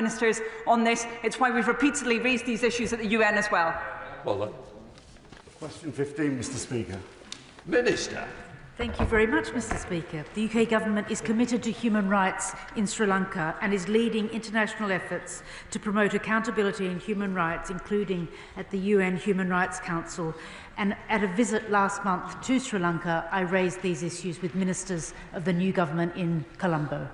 ministers on this. It's why we've repeatedly raised these issues at the UN as well. Question 15, Mr. Speaker. Minister. Thank you very much, Mr. Speaker. The UK Government is committed to human rights in Sri Lanka and is leading international efforts to promote accountability in human rights, including at the UN Human Rights Council. And at a visit last month to Sri Lanka, I raised these issues with ministers of the new government in Colombo.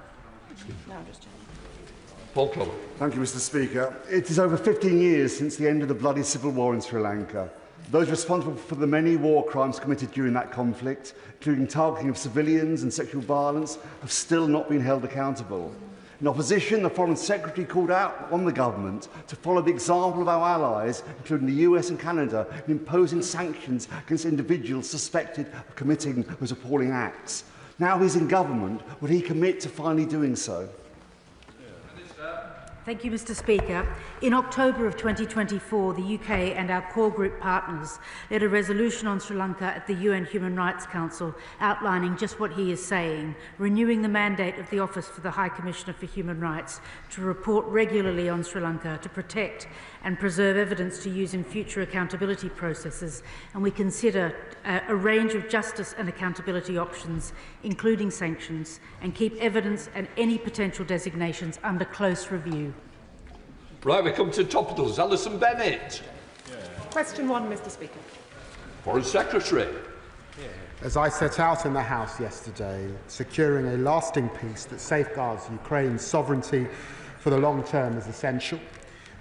Paul Clough. Thank you, Mr. Speaker. It is over 15 years since the end of the bloody civil war in Sri Lanka. Those responsible for the many war crimes committed during that conflict, including targeting of civilians and sexual violence, have still not been held accountable. In opposition, the Foreign Secretary called out on the government to follow the example of our allies, including the US and Canada, in imposing sanctions against individuals suspected of committing those appalling acts. Now he's in government, would he commit to finally doing so? Thank you, Mr. Speaker. In October of 2024, the UK and our core group partners led a resolution on Sri Lanka at the UN Human Rights Council outlining just what he is saying, renewing the mandate of the Office for the High Commissioner for Human Rights to report regularly on Sri Lanka to protect and preserve evidence to use in future accountability processes, and we consider a range of justice and accountability options, including sanctions, and keep evidence and any potential designations under close review. Right, we come to topicals. Alison Bennett. Question 1, Mr. Speaker. Foreign Secretary. As I set out in the House yesterday, securing a lasting peace that safeguards Ukraine's sovereignty for the long term is essential.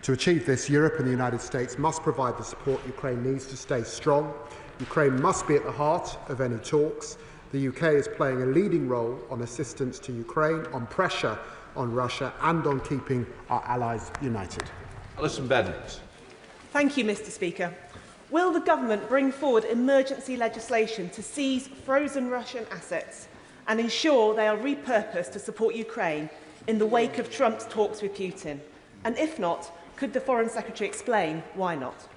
To achieve this, Europe and the United States must provide the support Ukraine needs to stay strong. Ukraine must be at the heart of any talks. The UK is playing a leading role on assistance to Ukraine, on pressure on Russia, and on keeping our allies united. Alison Bennett. Thank you, Mr. Speaker. Will the government bring forward emergency legislation to seize frozen Russian assets and ensure they are repurposed to support Ukraine in the wake of Trump's talks with Putin? And if not, could the Foreign Secretary explain why not?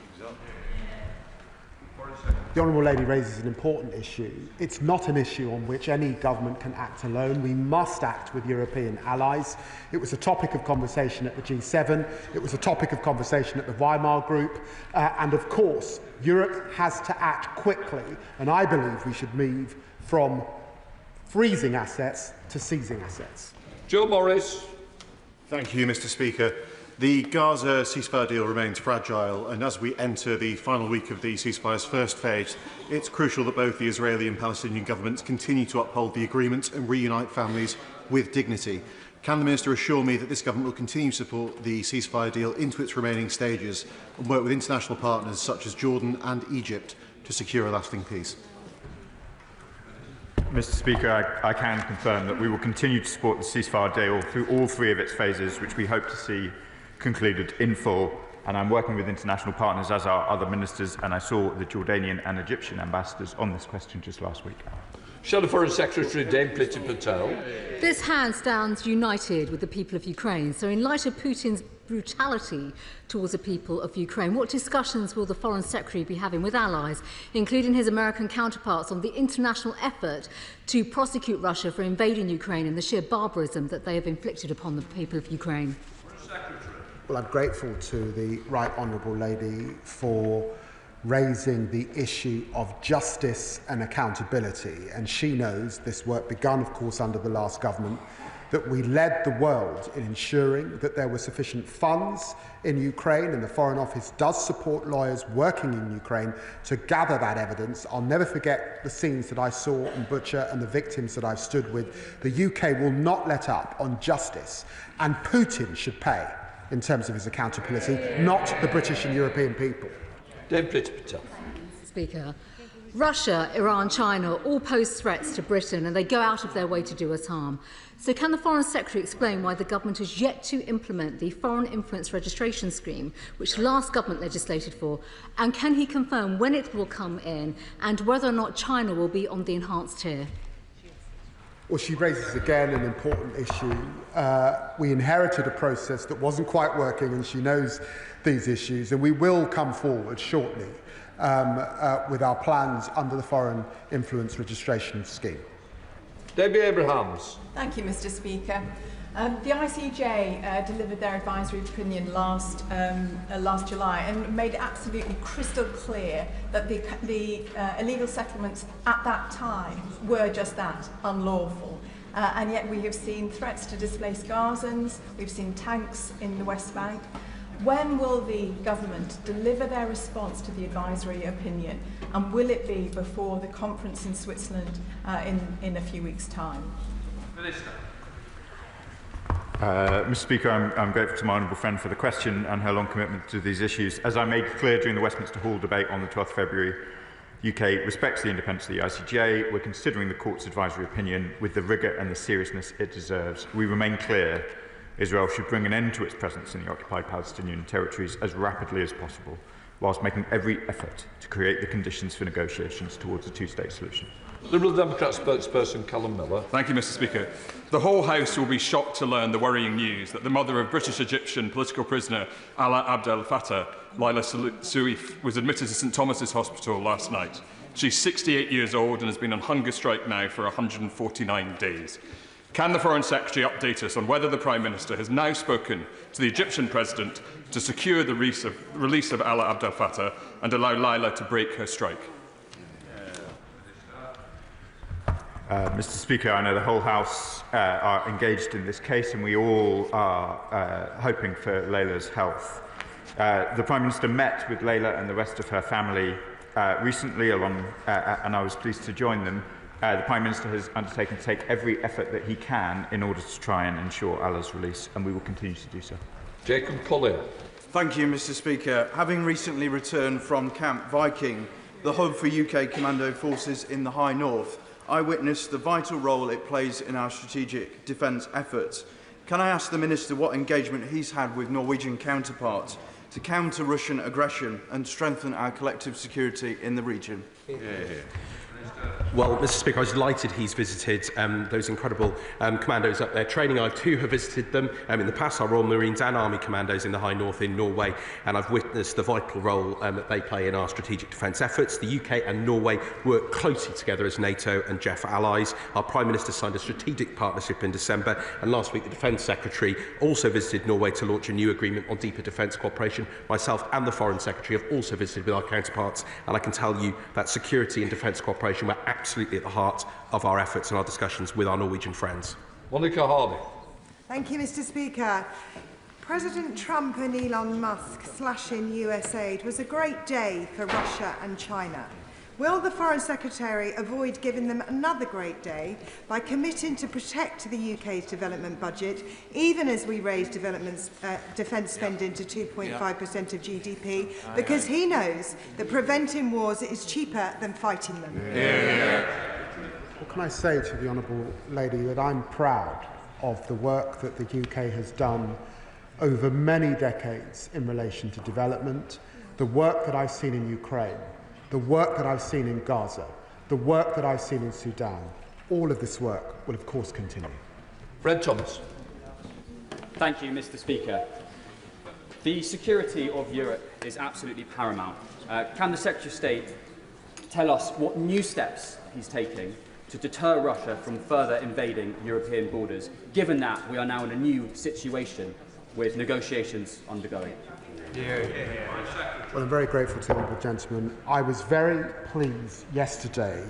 The Honourable Lady raises an important issue. It's not an issue on which any government can act alone. We must act with European allies. It was a topic of conversation at the G7. It was a topic of conversation at the Weimar Group. And of course, Europe has to act quickly. And I believe we should move from freezing assets to seizing assets. Joe Morris. Thank you, Mr. Speaker. The Gaza ceasefire deal remains fragile, and as we enter the final week of the ceasefire's first phase, it's crucial that both the Israeli and Palestinian governments continue to uphold the agreement and reunite families with dignity. Can the Minister assure me that this government will continue to support the ceasefire deal into its remaining stages and work with international partners such as Jordan and Egypt to secure a lasting peace? Mr. Speaker, I can confirm that we will continue to support the ceasefire deal through all three of its phases, which we hope to see concluded in full, and I'm working with international partners, as are other ministers, and I saw the Jordanian and Egyptian ambassadors on this question just last week. Shadow Foreign Secretary Dame Priti Patel. This House stands united with the people of Ukraine. So in light of Putin's brutality towards the people of Ukraine, what discussions will the Foreign Secretary be having with allies, including his American counterparts, on the international effort to prosecute Russia for invading Ukraine and the sheer barbarism that they have inflicted upon the people of Ukraine? Well, I'm grateful to the Right Honourable Lady for raising the issue of justice and accountability. And she knows this work begun, of course, under the last government, that we led the world in ensuring that there were sufficient funds in Ukraine, and the Foreign Office does support lawyers working in Ukraine to gather that evidence. I'll never forget the scenes that I saw in Bucha and the victims that I've stood with. The UK will not let up on justice, and Putin should pay in terms of his accountability, not the British and European people. Speaker, Russia, Iran, China all pose threats to Britain, and they go out of their way to do us harm. So can the Foreign Secretary explain why the government has yet to implement the Foreign Influence Registration Scheme, which the last government legislated for, and can he confirm when it will come in and whether or not China will be on the enhanced tier? Well, she raises again an important issue. We inherited a process that wasn't quite working, and she knows these issues, and we will come forward shortly with our plans under the Foreign Influence Registration Scheme. Debbie Abrahams. Thank you, Mr. Speaker. The ICJ delivered their advisory opinion last July and made it absolutely crystal clear that the illegal settlements at that time were just that, unlawful. And yet we have seen threats to displace Gazans, we've seen tanks in the West Bank. When will the government deliver their response to the advisory opinion, and will it be before the conference in Switzerland in a few weeks' time? Minister. Mr. Speaker, I'm grateful to my honourable friend for the question and her long commitment to these issues. As I made clear during the Westminster Hall debate on the 12th February, UK respects the independence of the ICJ. We're considering the Court's advisory opinion with the rigour and the seriousness it deserves. We remain clear Israel should bring an end to its presence in the occupied Palestinian territories as rapidly as possible, whilst making every effort to create the conditions for negotiations towards a two-state solution. Liberal Democrat spokesperson Callum Miller. Thank you, Mr. Speaker. The whole House will be shocked to learn the worrying news that the mother of British-Egyptian political prisoner Alaa Abdel Fattah, Laila Souif, was admitted to St Thomas's Hospital last night. She's 68 years old and has been on hunger strike now for 149 days. Can the Foreign Secretary update us on whether the Prime Minister has now spoken to the Egyptian President to secure the release of Alaa Abdel Fattah and allow Laila to break her strike? Mr. Speaker, I know the whole House are engaged in this case, and we all are hoping for Laila's health. The Prime Minister met with Laila and the rest of her family recently, and I was pleased to join them. The Prime Minister has undertaken to take every effort that he can in order to try and ensure Alaa's release, and we will continue to do so. Jacob Collier. Thank you, Mr. Speaker. Having recently returned from Camp Viking, the hub for UK Commando forces in the High North, I witnessed the vital role it plays in our strategic defence efforts. Can I ask the Minister what engagement he's had with Norwegian counterparts to counter Russian aggression and strengthen our collective security in the region? Well, Mr. Speaker, I was delighted he's visited those incredible commandos up there training. I too have visited them in the past, our Royal Marines and Army commandos in the High North in Norway, and I've witnessed the vital role that they play in our strategic defence efforts. The UK and Norway work closely together as NATO and JEF allies. Our Prime Minister signed a strategic partnership in December, and last week the Defence Secretary also visited Norway to launch a new agreement on deeper defence cooperation. Myself and the Foreign Secretary have also visited with our counterparts, and I can tell you that security and defence cooperation were absolutely at the heart of our efforts and our discussions with our Norwegian friends. Monica Hardy. Thank you, Mr. Speaker. President Trump and Elon Musk slashing US aid was a great day for Russia and China. Will the Foreign Secretary avoid giving them another great day by committing to protect the UK's development budget, even as we raise defence spending to 2.5% of GDP, because he knows that preventing wars is cheaper than fighting them? What can I say to the Honourable Lady that I'm proud of the work that the UK has done over many decades in relation to development, the work that I've seen in Ukraine, the work that I've seen in Gaza, the work that I've seen in Sudan. All of this work will, of course, continue. Fred Thomas. Thank you, Mr. Speaker. The security of Europe is absolutely paramount. Can the Secretary of State tell us what new steps he's taking to deter Russia from further invading European borders, given that we are now in a new situation with negotiations undergoing? Well, I'm very grateful to the honourable gentleman. I was very pleased yesterday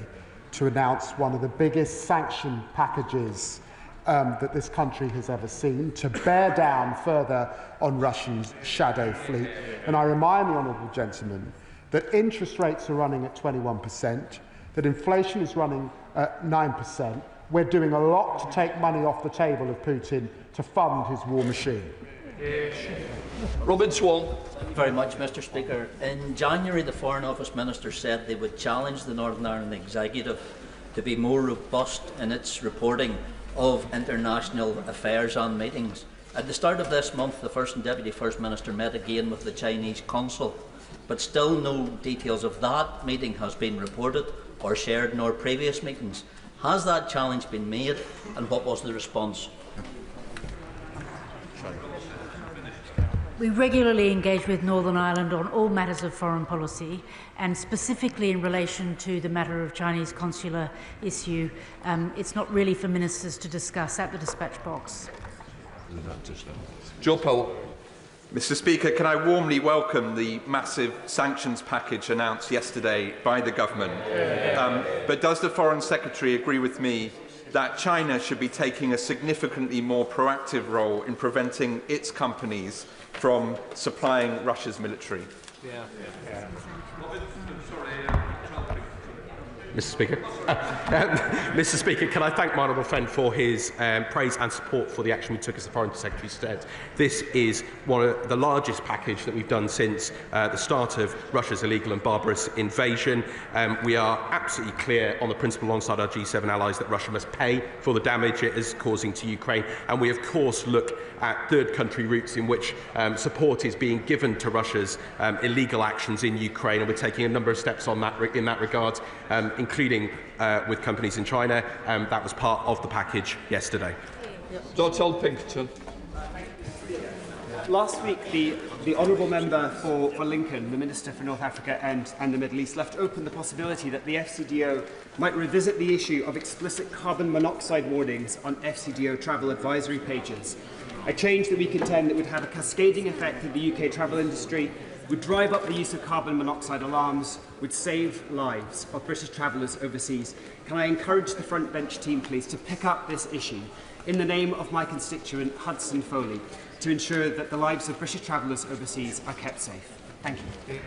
to announce one of the biggest sanction packages that this country has ever seen, to bear down further on Russia's shadow fleet. And I remind the honourable gentleman that interest rates are running at 21%, that inflation is running at 9%. We're doing a lot to take money off the table of Putin to fund his war machine. Robin Swan. Thank you very much, Mr. Speaker. In January, the Foreign Office Minister said they would challenge the Northern Ireland Executive to be more robust in its reporting of international affairs and meetings. At the start of this month, the First and Deputy First Minister met again with the Chinese Consul, but still no details of that meeting has been reported or shared, nor previous meetings. Has that challenge been made, and what was the response? We regularly engage with Northern Ireland on all matters of foreign policy, and specifically in relation to the matter of Chinese consular issue. It's not really for ministers to discuss at the dispatch box. Joe Powell. Mr. Speaker, can I warmly welcome the massive sanctions package announced yesterday by the government. But does the Foreign Secretary agree with me that China should be taking a significantly more proactive role in preventing its companies from supplying Russia's military? Mr. Speaker. Mr. Speaker, can I thank my honourable friend for his praise and support for the action we took as the Foreign Secretary said. This is one of the largest package that we've done since the start of Russia's illegal and barbarous invasion. We are absolutely clear on the principle alongside our G7 allies that Russia must pay for the damage it is causing to Ukraine. And we, of course, look at third country routes in which support is being given to Russia's illegal actions in Ukraine. And we're taking a number of steps on that in that regard, including with companies in China. That was part of the package yesterday. Dr. Pinkerton. Last week, the honourable member for Lincoln, the Minister for North Africa and the Middle East, left open the possibility that the FCDO might revisit the issue of explicit carbon monoxide warnings on FCDO travel advisory pages. A change that we contend that would have a cascading effect in the UK travel industry, would drive up the use of carbon monoxide alarms, would save lives of British travellers overseas. Can I encourage the front bench team, please, to pick up this issue in the name of my constituent, Hudson Foley, to ensure that the lives of British travellers overseas are kept safe? Thank you.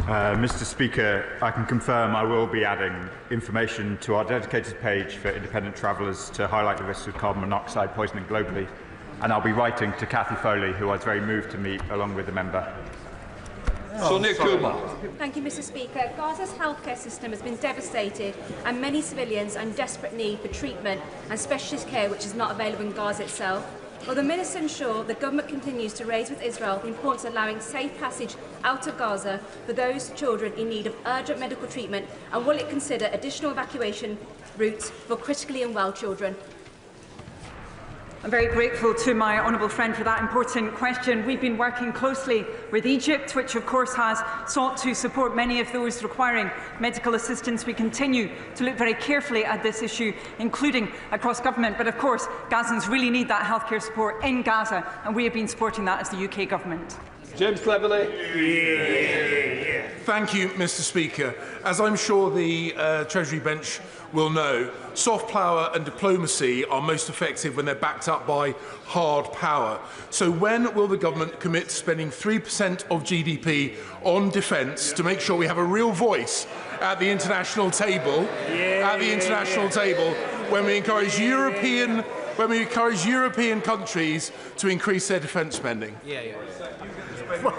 Mr. Speaker, I can confirm I will be adding information to our dedicated page for independent travellers to highlight the risks of carbon monoxide poisoning globally. And I'll be writing to Cathy Foley, who I was very moved to meet, along with the member. Sonia Kumar. Thank you, Mr. Speaker. Gaza's healthcare system has been devastated, and many civilians are in desperate need for treatment and specialist care, which is not available in Gaza itself. Will the Minister ensure the government continues to raise with Israel the importance of allowing safe passage out of Gaza for those children in need of urgent medical treatment, and will it consider additional evacuation routes for critically unwell children? I'm very grateful to my honourable friend for that important question. We've been working closely with Egypt, which of course has sought to support many of those requiring medical assistance. We continue to look very carefully at this issue, including across government. But of course, Gazans really need that healthcare support in Gaza, and we have been supporting that as the UK government. James Cleverly. Thank you, Mr. Speaker. As I'm sure the Treasury bench will know, soft power and diplomacy are most effective when they're backed up by hard power. So when will the government commit to spending 3% of GDP on defence to make sure we have a real voice at the international table? When we encourage European countries to increase their defence spending. Well,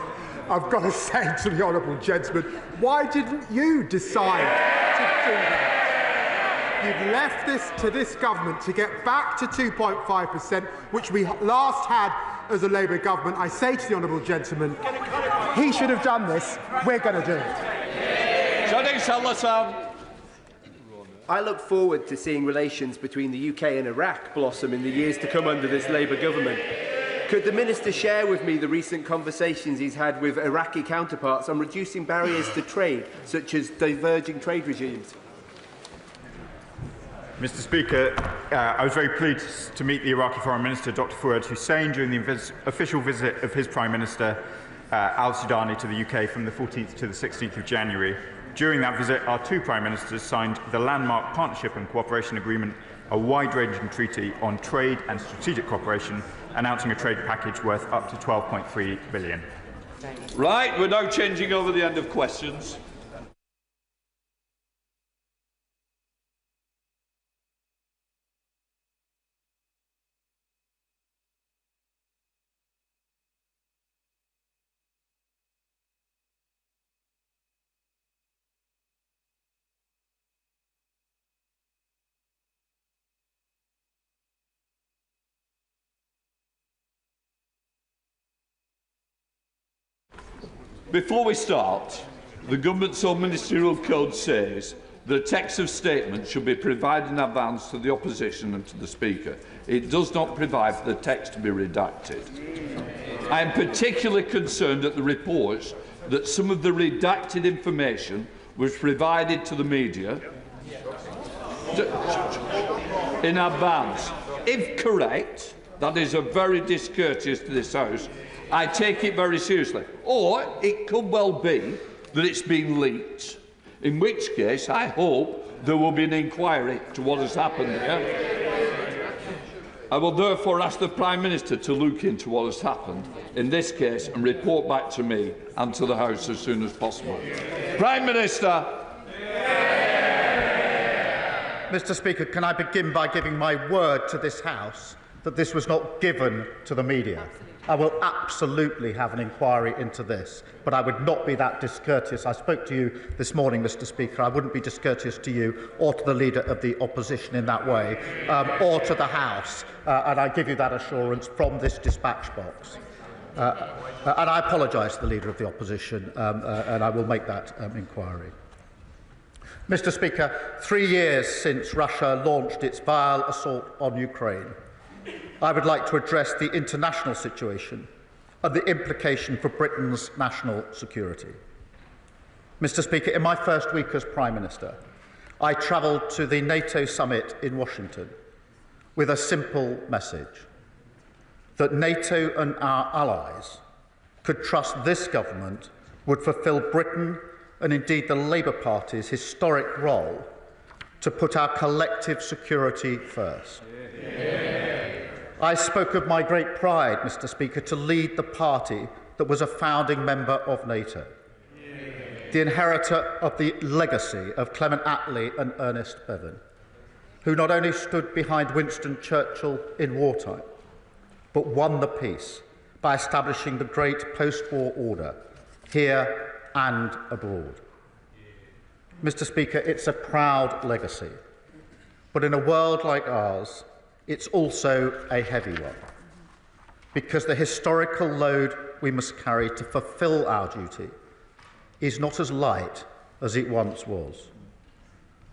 I've got to say to the honourable gentleman, why didn't you decide to do that? You've left this to this government to get back to 2.5%, which we last had as a Labour government. I say to the honourable gentleman, he should have done this. We're going to do it. Johnny Salazar. I look forward to seeing relations between the UK and Iraq blossom in the years to come under this Labour government. Could the Minister share with me the recent conversations he's had with Iraqi counterparts on reducing barriers to trade, such as diverging trade regimes? Mr. Speaker, I was very pleased to meet the Iraqi Foreign Minister, Dr. Fuad Hussain, during the official visit of his Prime Minister, al-Sudani, to the UK from the 14th to the 16th of January. During that visit, our two Prime Ministers signed the landmark Partnership and Cooperation Agreement, a wide-ranging treaty on trade and strategic cooperation, announcing a trade package worth up to £12.3 billion. Right, we're now changing over the end of questions. Before we start, the Government's own Ministerial Code says that a text of statement should be provided in advance to the Opposition and to the Speaker. It does not provide for the text to be redacted. I am particularly concerned at the reports that some of the redacted information was provided to the media in advance. if correct, that is a very discourteous to this House. I take it very seriously. Or it could well be that it's been leaked, in which case I hope there will be an inquiry to what has happened here. I will therefore ask the Prime Minister to look into what has happened in this case and report back to me and to the House as soon as possible. Prime Minister. Mr. Speaker, can I begin by giving my word to this House that this was not given to the media? I will absolutely have an inquiry into this, but I would not be that discourteous. I spoke to you this morning, Mr. Speaker. I wouldn't be discourteous to you or to the Leader of the Opposition in that way, or to the House, and I give you that assurance from this dispatch box. And I apologise to the Leader of the Opposition, and I will make that inquiry. Mr. Speaker, 3 years since Russia launched its vile assault on Ukraine, I would like to address the international situation and the implication for Britain's national security. Mr. Speaker, in my first week as Prime Minister, I travelled to the NATO summit in Washington with a simple message: that NATO and our allies could trust this government would fulfil Britain and indeed the Labour Party's historic role to put our collective security first. I spoke of my great pride, Mr. Speaker, to lead the party that was a founding member of NATO, the inheritor of the legacy of Clement Attlee and Ernest Bevin, who not only stood behind Winston Churchill in wartime, but won the peace by establishing the great post-war order here and abroad. Mr. Speaker, it's a proud legacy, but in a world like ours, it's also a heavy one, because the historical load we must carry to fulfil our duty is not as light as it once was.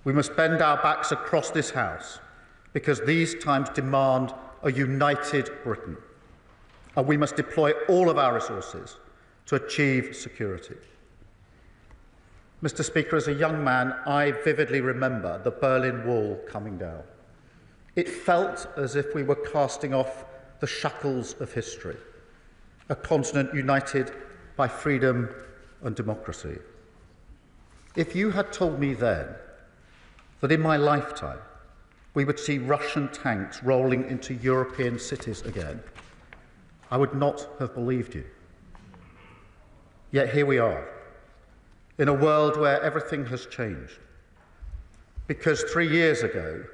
We must bend our backs across this House, because these times demand a united Britain, and we must deploy all of our resources to achieve security. Mr. Speaker, as a young man, I vividly remember the Berlin Wall coming down. It felt as if we were casting off the shackles of history, a continent united by freedom and democracy. If you had told me then that in my lifetime we would see Russian tanks rolling into European cities again, I would not have believed you. Yet here we are, in a world where everything has changed. Because 3 years ago,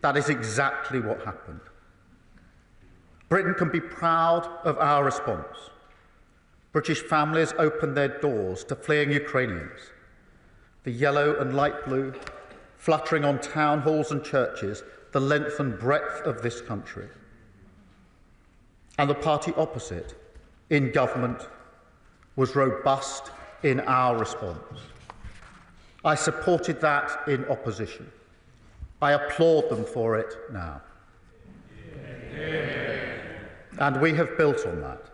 that is exactly what happened. Britain can be proud of our response. British families opened their doors to fleeing Ukrainians, the yellow and light blue fluttering on town halls and churches the length and breadth of this country. And the party opposite, in government, was robust in our response. I supported that in opposition. I applaud them for it now. And we have built on that,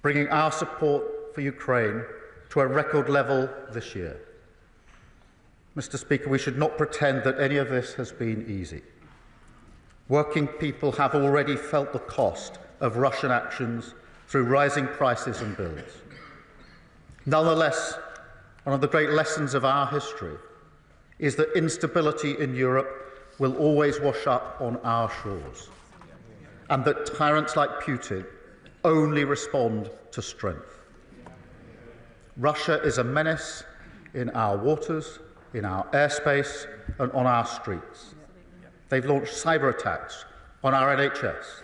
bringing our support for Ukraine to a record level this year. Mr. Speaker, we should not pretend that any of this has been easy. Working people have already felt the cost of Russian actions through rising prices and bills. Nonetheless, one of the great lessons of our history is that instability in Europe will always wash up on our shores, and that tyrants like Putin only respond to strength. Russia is a menace in our waters, in our airspace, and on our streets. They've launched cyber attacks on our NHS.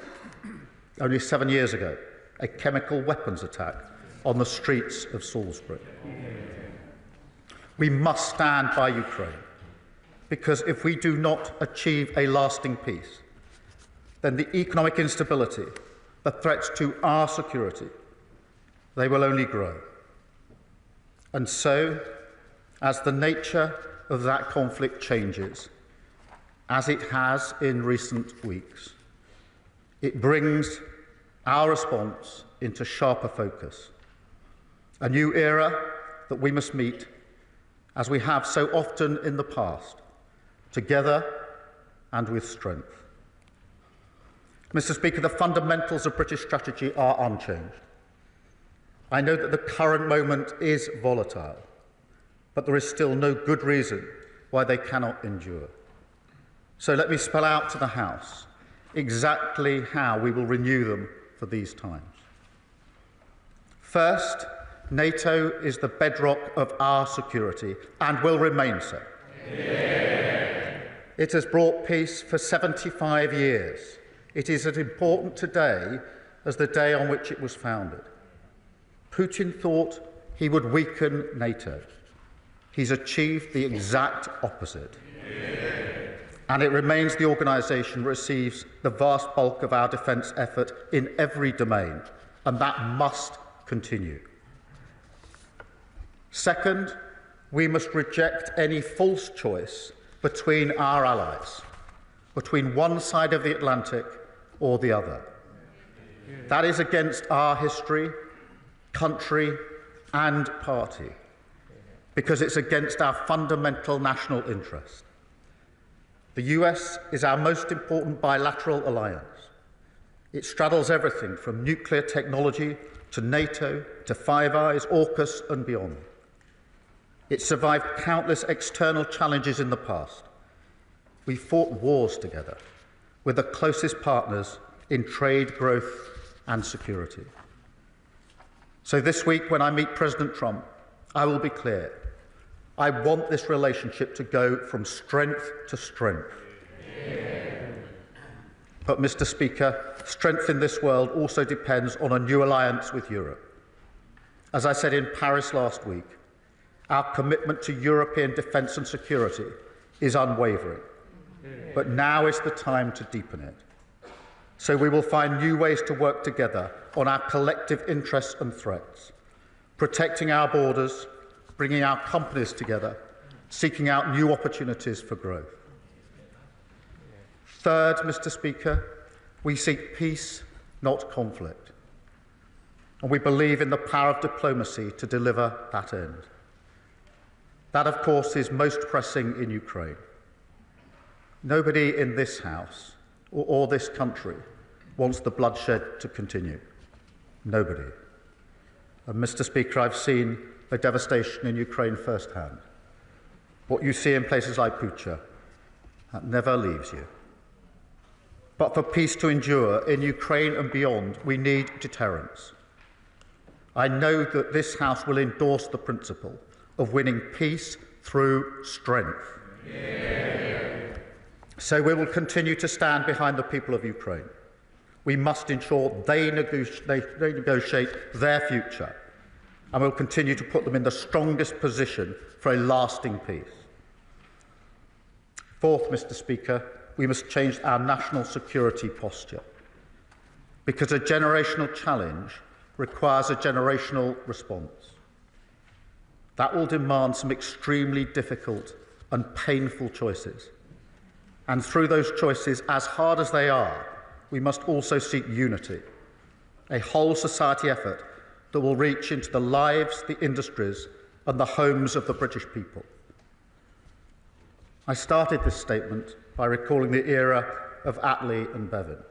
Only 7 years ago, a chemical weapons attack on the streets of Salisbury. We must stand by Ukraine, because if we do not achieve a lasting peace, then the economic instability, the threats to our security, they will only grow. And so, as the nature of that conflict changes, as it has in recent weeks, it brings our response into sharper focus. A new era that we must meet, as we have so often in the past, together and with strength. Mr. Speaker, the fundamentals of British strategy are unchanged. I know that the current moment is volatile, but there is still no good reason why they cannot endure. So let me spell out to the House exactly how we will renew them for these times. First, NATO is the bedrock of our security and will remain so. Yeah. It has brought peace for 75 years. It is as important today as the day on which it was founded. Putin thought he would weaken NATO. He's achieved the exact opposite. Yeah. And it remains the organisation that receives the vast bulk of our defence effort in every domain, and that must continue. Second, we must reject any false choice between our allies, between one side of the Atlantic or the other. That is against our history, country and party, because it's against our fundamental national interest. The US is our most important bilateral alliance. It straddles everything from nuclear technology to NATO, to Five Eyes, AUKUS and beyond. It survived countless external challenges in the past. We fought wars together with the closest partners in trade, growth and security. So this week, when I meet President Trump, I will be clear. I want this relationship to go from strength to strength. Yeah. But, Mr. Speaker, strength in this world also depends on a new alliance with Europe. As I said in Paris last week, our commitment to European defence and security is unwavering. But now is the time to deepen it. So we will find new ways to work together on our collective interests and threats, protecting our borders, bringing our companies together, seeking out new opportunities for growth. Third, Mr. Speaker, we seek peace, not conflict. And we believe in the power of diplomacy to deliver that end. That, of course, is most pressing in Ukraine. Nobody in this House or this country wants the bloodshed to continue. Nobody. And, Mr. Speaker, I've seen the devastation in Ukraine firsthand. What you see in places like Bucha, that never leaves you. But for peace to endure in Ukraine and beyond, we need deterrence. I know that this House will endorse the principle of winning peace through strength. Yeah. So we will continue to stand behind the people of Ukraine. We must ensure they negotiate their future, and we'll continue to put them in the strongest position for a lasting peace. Fourth, Mr. Speaker, we must change our national security posture, because a generational challenge requires a generational response. That will demand some extremely difficult and painful choices. And through those choices, as hard as they are, we must also seek unity, a whole society effort that will reach into the lives, the industries and the homes of the British people. I started this statement by recalling the era of Attlee and Bevin.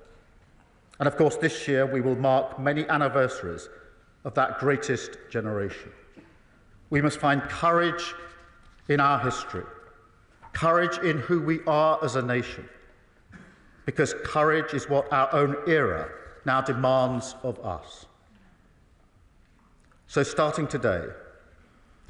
And of course, this year we will mark many anniversaries of that greatest generation. We must find courage in our history, courage in who we are as a nation, because courage is what our own era now demands of us. So starting today,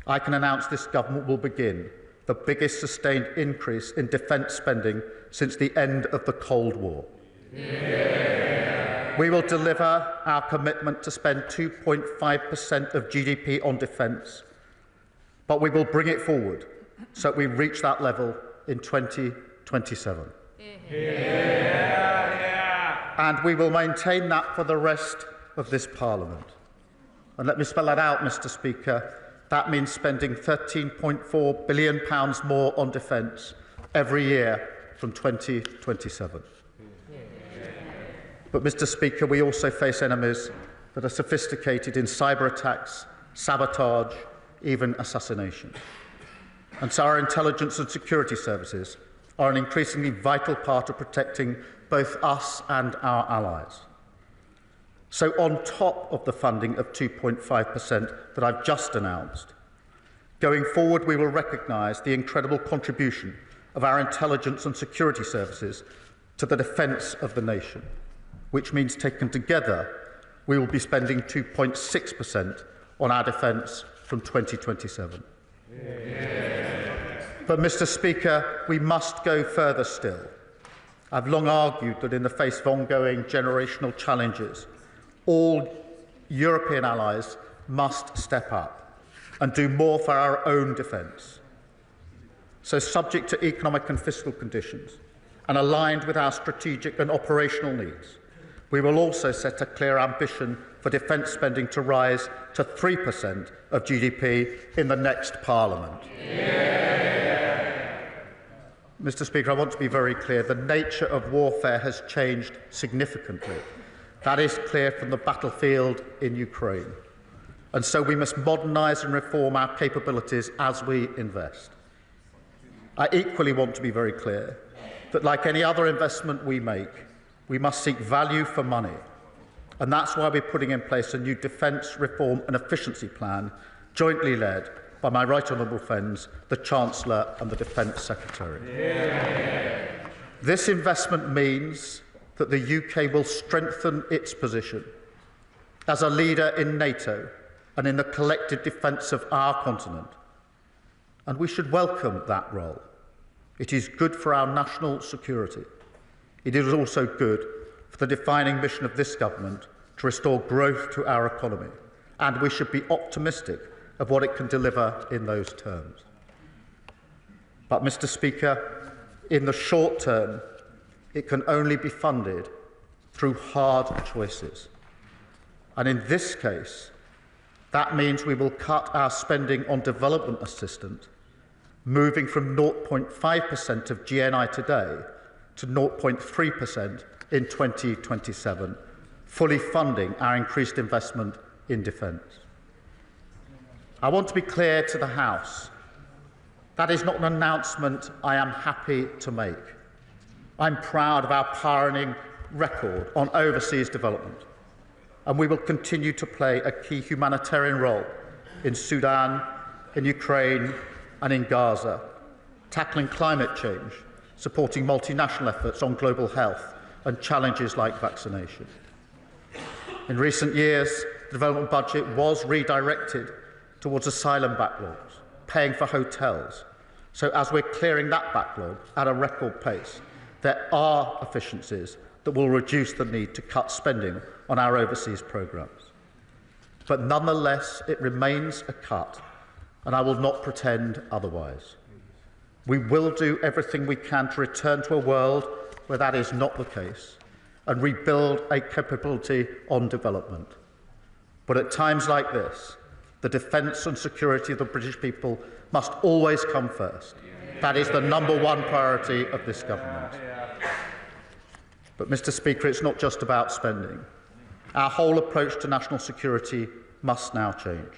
I can announce this government will begin the biggest sustained increase in defence spending since the end of the Cold War. Yeah. We will deliver our commitment to spend 2.5% of GDP on defence, but we will bring it forward so that we reach that level in 2027. Yeah. And we will maintain that for the rest of this Parliament. And let me spell that out, Mr. Speaker. That means spending £13.4 billion more on defence every year from 2027. But, Mr. Speaker, we also face enemies that are sophisticated in cyber attacks, sabotage, even assassination. And so our intelligence and security services are an increasingly vital part of protecting both us and our allies. So on top of the funding of 2.5% that I've just announced, going forward we will recognise the incredible contribution of our intelligence and security services to the defence of the nation, which means taken together we will be spending 2.6% on our defence from 2027. But, Mr. Speaker, we must go further still. I've long argued that in the face of ongoing generational challenges, all European allies must step up and do more for our own defence. So, subject to economic and fiscal conditions and aligned with our strategic and operational needs, we will also set a clear ambition for defence spending to rise to 3% of GDP in the next Parliament. Mr. Speaker, I want to be very clear. The nature of warfare has changed significantly. That is clear from the battlefield in Ukraine. And so we must modernise and reform our capabilities as we invest. I equally want to be very clear that, like any other investment we make, we must seek value for money. And that's why we're putting in place a new defence reform and efficiency plan, jointly led by my right honourable friends, the Chancellor and the Defence Secretary. This investment means that the UK will strengthen its position as a leader in NATO and in the collective defence of our continent. And we should welcome that role. It is good for our national security. It is also good for the defining mission of this government to restore growth to our economy. And we should be optimistic of what it can deliver in those terms. But, Mr. Speaker, in the short term, it can only be funded through hard choices. And in this case, that means we will cut our spending on development assistance, moving from 0.5% of GNI today to 0.3% in 2027, fully funding our increased investment in defence. I want to be clear to the House. That is not an announcement I am happy to make. I'm proud of our pioneering record on overseas development, and we will continue to play a key humanitarian role in Sudan, in Ukraine and in Gaza, tackling climate change, supporting multinational efforts on global health and challenges like vaccination. In recent years, the development budget was redirected towards asylum backlogs, paying for hotels. So as we're clearing that backlog at a record pace, there are efficiencies that will reduce the need to cut spending on our overseas programmes. But nonetheless, it remains a cut, and I will not pretend otherwise. We will do everything we can to return to a world where that is not the case and rebuild a capability on development. But at times like this, the defence and security of the British people must always come first. That is the #1 priority of this government. But, Mr. Speaker, it's not just about spending. Our whole approach to national security must now change.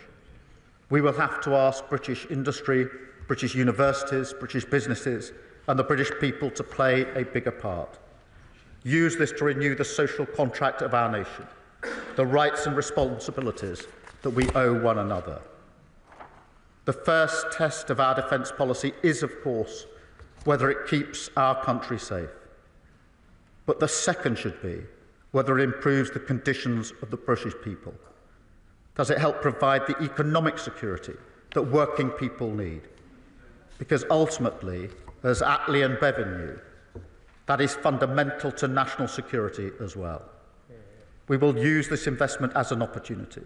We will have to ask British industry, British universities, British businesses and the British people to play a bigger part. Use this to renew the social contract of our nation, the rights and responsibilities that we owe one another. The first test of our defence policy is, of course, whether it keeps our country safe. But the second should be whether it improves the conditions of the British people. Does it help provide the economic security that working people need? Because ultimately, as Attlee and Bevan knew, that is fundamental to national security as well. We will use this investment as an opportunity.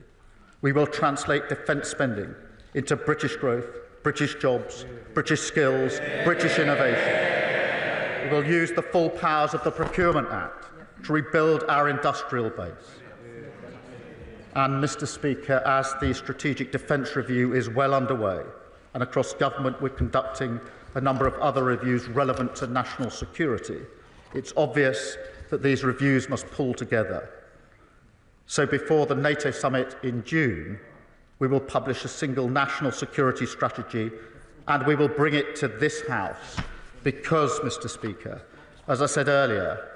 We will translate defence spending into British growth, British jobs, British skills, British innovation. We will use the full powers of the Procurement Act to rebuild our industrial base. And, Mr. Speaker, as the Strategic Defence Review is well underway, and across government we're conducting a number of other reviews relevant to national security, it's obvious that these reviews must pull together. So before the NATO summit in June, we will publish a single national security strategy, and we will bring it to this House because, Mr. Speaker, as I said earlier,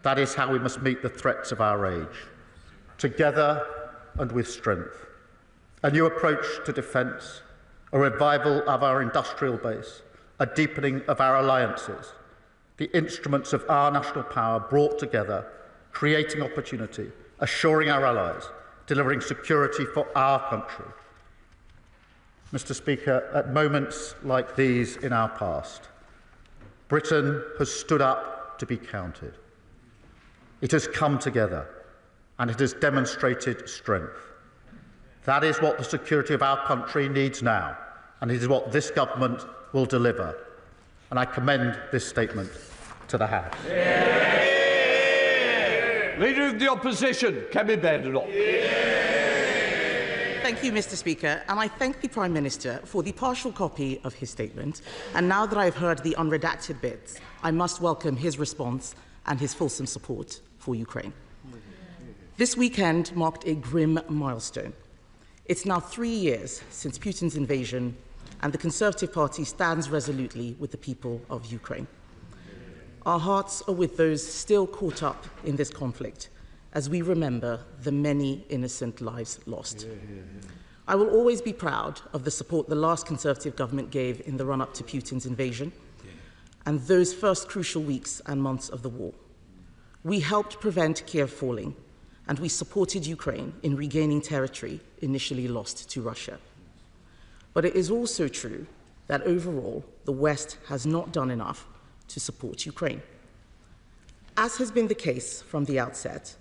That is how we must meet the threats of our age, together and with strength. A new approach to defence, a revival of our industrial base, a deepening of our alliances, the instruments of our national power brought together, creating opportunity, assuring our allies, delivering security for our country. Mr. Speaker, at moments like these in our past, Britain has stood up to be counted. It has come together and it has demonstrated strength. That is what the security of our country needs now, and it is what this government will deliver. And I commend this statement to the House. Leader of the Opposition, Kemi Badenoch. Thank you, Mr. Speaker, and I thank the Prime Minister for the partial copy of his statement. And now that I've heard the unredacted bits, I must welcome his response and his fulsome support for Ukraine. This weekend marked a grim milestone. It's now 3 years since Putin's invasion, and the Conservative Party stands resolutely with the people of Ukraine. Our hearts are with those still caught up in this conflict as we remember the many innocent lives lost. I will always be proud of the support the last Conservative government gave in the run-up to Putin's invasion and those first crucial weeks and months of the war. We helped prevent Kiev falling, and we supported Ukraine in regaining territory initially lost to Russia. But it is also true that overall, the West has not done enough to support Ukraine. As has been the case from the outset,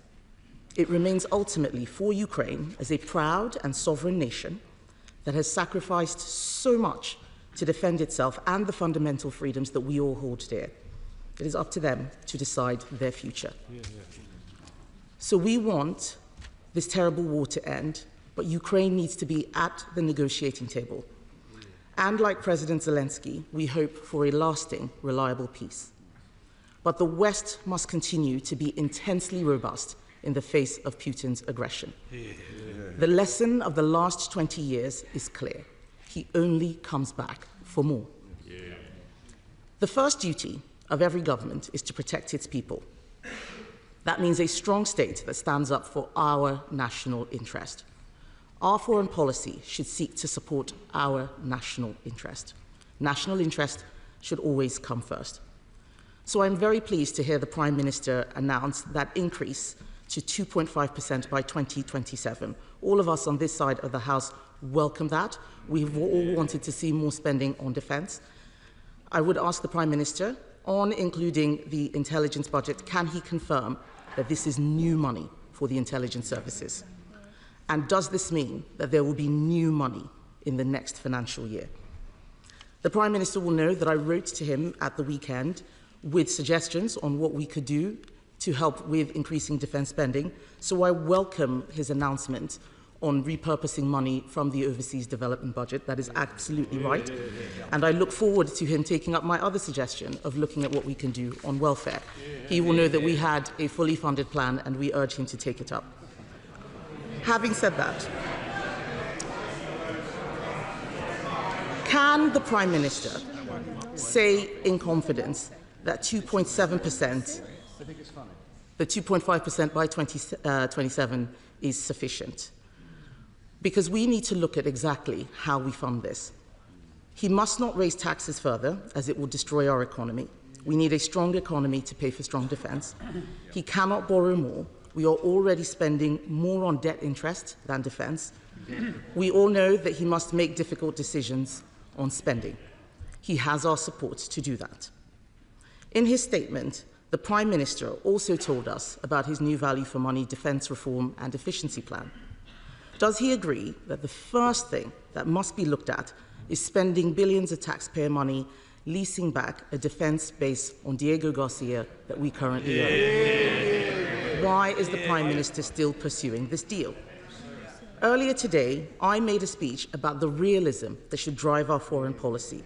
it remains ultimately for Ukraine as a proud and sovereign nation that has sacrificed so much to defend itself and the fundamental freedoms that we all hold dear. It is up to them to decide their future. So we want this terrible war to end, but Ukraine needs to be at the negotiating table. And like President Zelensky, we hope for a lasting, reliable peace. But the West must continue to be intensely robust in the face of Putin's aggression. The lesson of the last 20 years is clear. He only comes back for more. The first duty of every government is to protect its people. That means a strong state that stands up for our national interest. Our foreign policy should seek to support our national interest. National interest should always come first. So I'm very pleased to hear the Prime Minister announce that increase to 2.5% by 2027. All of us on this side of the House welcome that. We've all wanted to see more spending on defence. I would ask the Prime Minister, on including the intelligence budget, can he confirm that this is new money for the intelligence services? And does this mean that there will be new money in the next financial year? The Prime Minister will know that I wrote to him at the weekend with suggestions on what we could do to help with increasing defence spending, so I welcome his announcement on repurposing money from the overseas development budget. That is absolutely right. And I look forward to him taking up my other suggestion of looking at what we can do on welfare. He will know that we had a fully funded plan and we urge him to take it up. Having said that, can the Prime Minister say in confidence that 2.7%, the 2.5% by 2027 is sufficient? Because we need to look at exactly how we fund this. He must not raise taxes further, as it will destroy our economy. We need a strong economy to pay for strong defence. He cannot borrow more. We are already spending more on debt interest than defence. We all know that he must make difficult decisions on spending. He has our support to do that. In his statement, the Prime Minister also told us about his new value for money defence reform and efficiency plan. Does he agree that the first thing that must be looked at is spending billions of taxpayer money leasing back a defence base on Diego Garcia that we currently own? Why is the Prime Minister still pursuing this deal? Earlier today, I made a speech about the realism that should drive our foreign policy.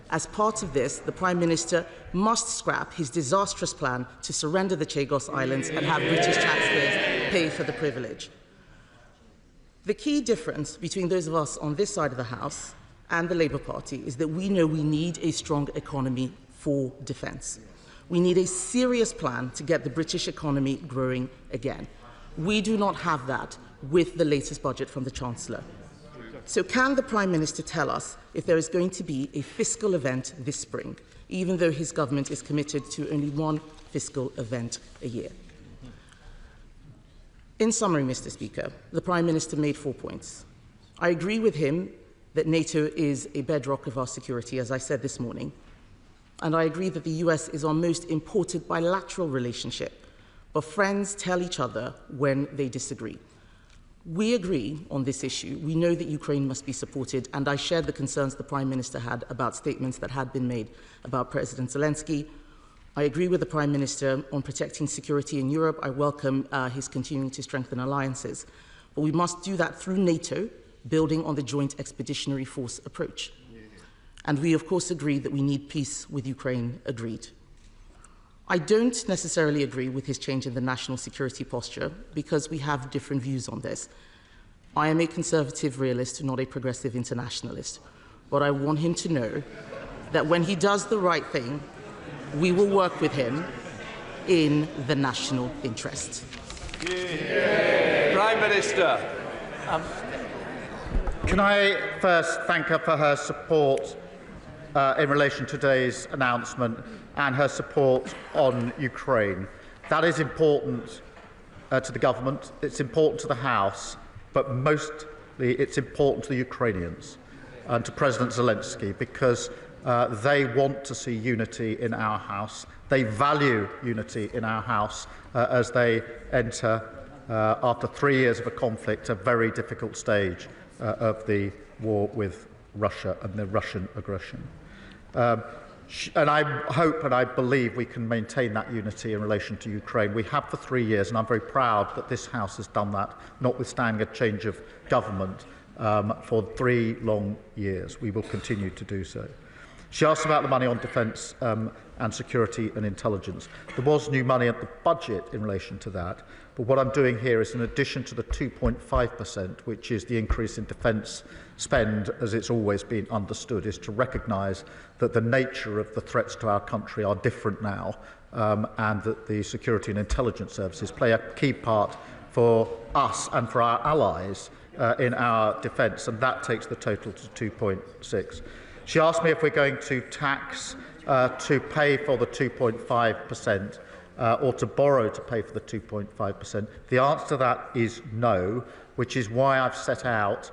As part of this, the Prime Minister must scrap his disastrous plan to surrender the Chagos Islands and have British taxpayers pay for the privilege. The key difference between those of us on this side of the House and the Labour Party is that we know we need a strong economy for defence. We need a serious plan to get the British economy growing again. We do not have that with the latest budget from the Chancellor. So can the Prime Minister tell us if there is going to be a fiscal event this spring, even though his government is committed to only one fiscal event a year? In summary, Mr. Speaker, the Prime Minister made 4 points. I agree with him that NATO is a bedrock of our security, as I said this morning, and I agree that the US is our most important bilateral relationship, but friends tell each other when they disagree. We agree on this issue. We know that Ukraine must be supported, and I shared the concerns the Prime Minister had about statements that had been made about President Zelensky. I agree with the Prime Minister on protecting security in Europe. I welcome his continuing to strengthen alliances. But we must do that through NATO, building on the Joint Expeditionary Force approach. And we, of course, agree that we need peace with Ukraine, agreed. I don't necessarily agree with his change in the national security posture because we have different views on this. I am a conservative realist, not a progressive internationalist. But I want him to know that when he does the right thing, we will work with him in the national interest. Prime Minister. Can I first thank her for her support in relation to today's announcement and her support on Ukraine. That is important to the government, it's important to the House, but mostly it's important to the Ukrainians and to President Zelensky because they want to see unity in our House. They value unity in our House as they enter, after 3 years of a conflict, a very difficult stage of the war with Russia and the Russian aggression. And I hope and I believe we can maintain that unity in relation to Ukraine. We have for 3 years, and I'm very proud that this House has done that, notwithstanding a change of government for 3 long years. We will continue to do so. She asked about the money on defence and security and intelligence. There was new money at the budget in relation to that, but what I'm doing here is in addition to the 2.5%, which is the increase in defence spend as it's always been understood, is to recognise that the nature of the threats to our country are different now and that the security and intelligence services play a key part for us and for our allies in our defence, and that takes the total to 2.6. She asked me if we're going to tax to pay for the 2.5% or to borrow to pay for the 2.5%. The answer to that is no, which is why I've set out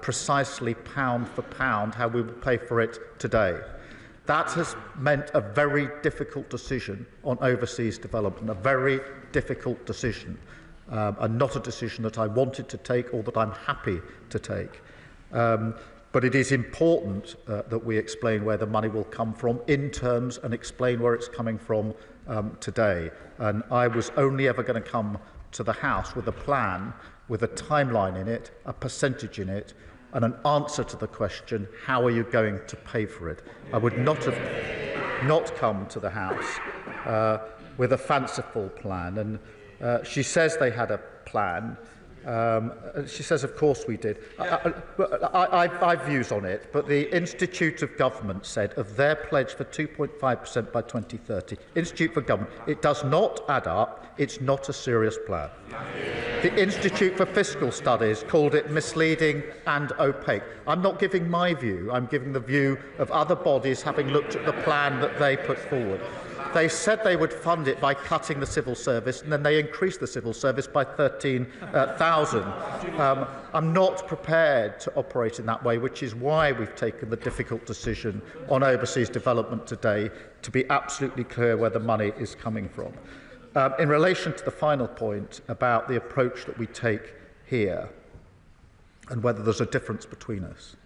precisely pound for pound how we will pay for it today. That has meant a very difficult decision on overseas development, a very difficult decision, and not a decision that I wanted to take or that I'm happy to take. But it is important that we explain where the money will come from in terms and explain where it's coming from today. And I was only ever going to come to the House with a plan, with a timeline in it, a percentage in it, and an answer to the question, how are you going to pay for it? I would not have come to the House with a fanciful plan. And she says they had a plan. She says, of course we did. I've views on it, but the Institute of Government said of their pledge for 2.5% by 2030, Institute for Government, it does not add up, it's not a serious plan. The Institute for Fiscal Studies called it misleading and opaque. I'm not giving my view, I'm giving the view of other bodies having looked at the plan that they put forward. They said they would fund it by cutting the civil service, and then they increased the civil service by 13,000. I'm not prepared to operate in that way, which is why we've taken the difficult decision on overseas development today to be absolutely clear where the money is coming from. In relation to the final point about the approach that we take here and whether there's a difference between us,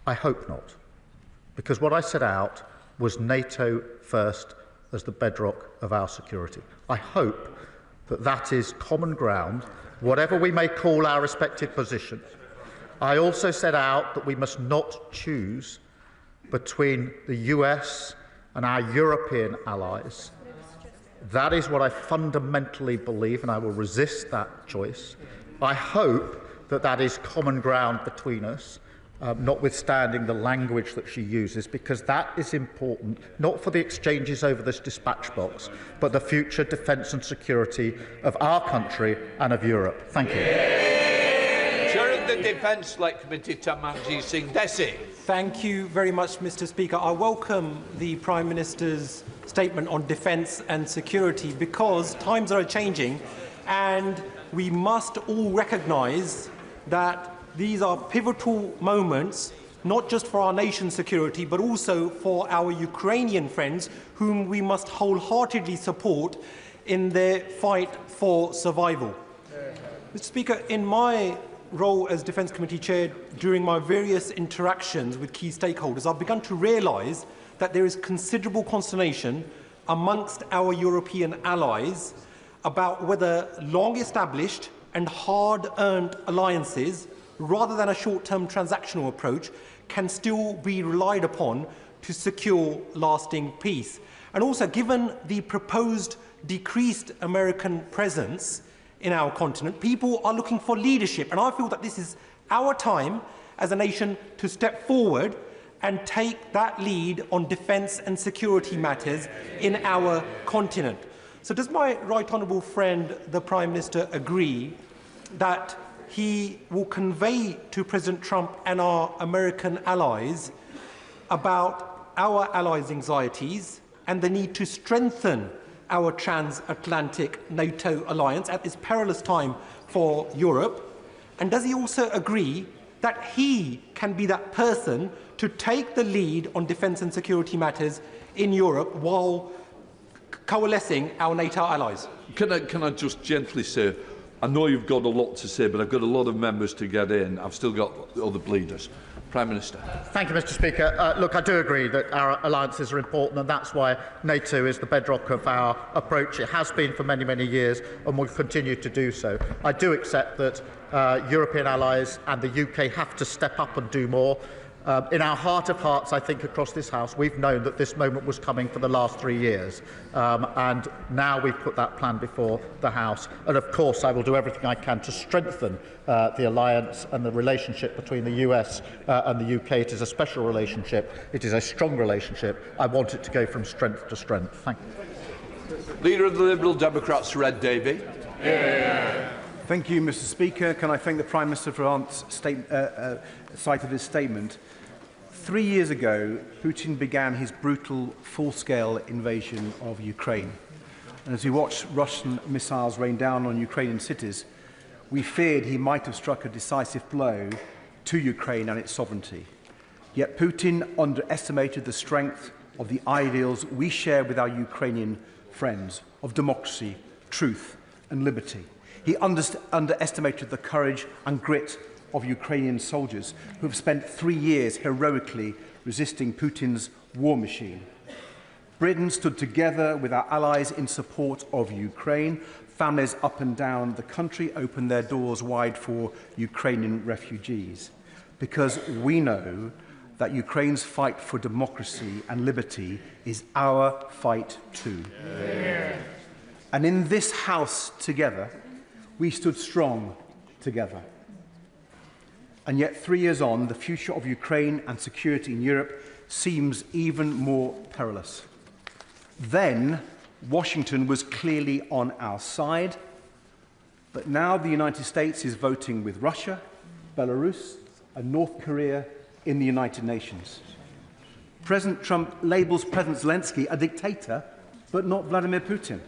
I hope not, because what I set out was NATO first as the bedrock of our security. I hope that that is common ground, whatever we may call our respective positions. I also set out that we must not choose between the US and our European allies. That is what I fundamentally believe, and I will resist that choice. I hope that that is common ground between us, notwithstanding the language that she uses, because that is important, not for the exchanges over this dispatch box, but the future defence and security of our country and of Europe. Thank you. Chair of the Defence Select Committee, Tamanji Singh Desi. Thank you very much, Mr. Speaker. I welcome the Prime Minister's statement on defence and security, because times are changing and we must all recognise that these are pivotal moments, not just for our nation's security, but also for our Ukrainian friends, whom we must wholeheartedly support in their fight for survival. Mr. Speaker, in my role as Defence Committee Chair, during my various interactions with key stakeholders, I've begun to realise that there is considerable consternation amongst our European allies about whether long-established and hard-earned alliances, rather than a short-term transactional approach, can still be relied upon to secure lasting peace. And also, given the proposed decreased American presence in our continent, people are looking for leadership. And I feel that this is our time as a nation to step forward and take that lead on defence and security matters in our continent. So does my right honourable friend, the Prime Minister, agree that he will convey to President Trump and our American allies about our allies' anxieties and the need to strengthen our transatlantic NATO alliance at this perilous time for Europe? And does he also agree that he can be that person to take the lead on defence and security matters in Europe while coalescing our NATO allies? Can I just gently say, I know you've got a lot to say, but I've got a lot of members to get in. I've still got other bleeders. Prime Minister. Thank you, Mr. Speaker. Look, I do agree that our alliances are important, and that's why NATO is the bedrock of our approach. It has been for many, many years and will continue to do so. I do accept that European allies and the UK have to step up and do more. In our heart of hearts, I think, across this House, we've known that this moment was coming for the last 3 years. And now we've put that plan before the House. And, of course, I will do everything I can to strengthen the alliance and the relationship between the US and the UK. It is a special relationship. It is a strong relationship. I want it to go from strength to strength. Thank you. Leader of the Liberal Democrats, Red Davey. Thank you, Mr. Speaker. Can I thank the Prime Minister for sight of his statement? 3 years ago, Putin began his brutal, full-scale invasion of Ukraine. And as we watched Russian missiles rain down on Ukrainian cities, we feared he might have struck a decisive blow to Ukraine and its sovereignty. Yet Putin underestimated the strength of the ideals we share with our Ukrainian friends of democracy, truth and liberty. He underestimated the courage and grit of Ukrainian soldiers who have spent 3 years heroically resisting Putin's war machine. Britain stood together with our allies in support of Ukraine. Families up and down the country opened their doors wide for Ukrainian refugees, because we know that Ukraine's fight for democracy and liberty is our fight too. And in this House together, we stood strong together. And yet 3 years on, the future of Ukraine and security in Europe seems even more perilous. Then, Washington was clearly on our side, but now the United States is voting with Russia, Belarus, and North Korea in the United Nations. President Trump labels President Zelensky a dictator, but not Vladimir Putin.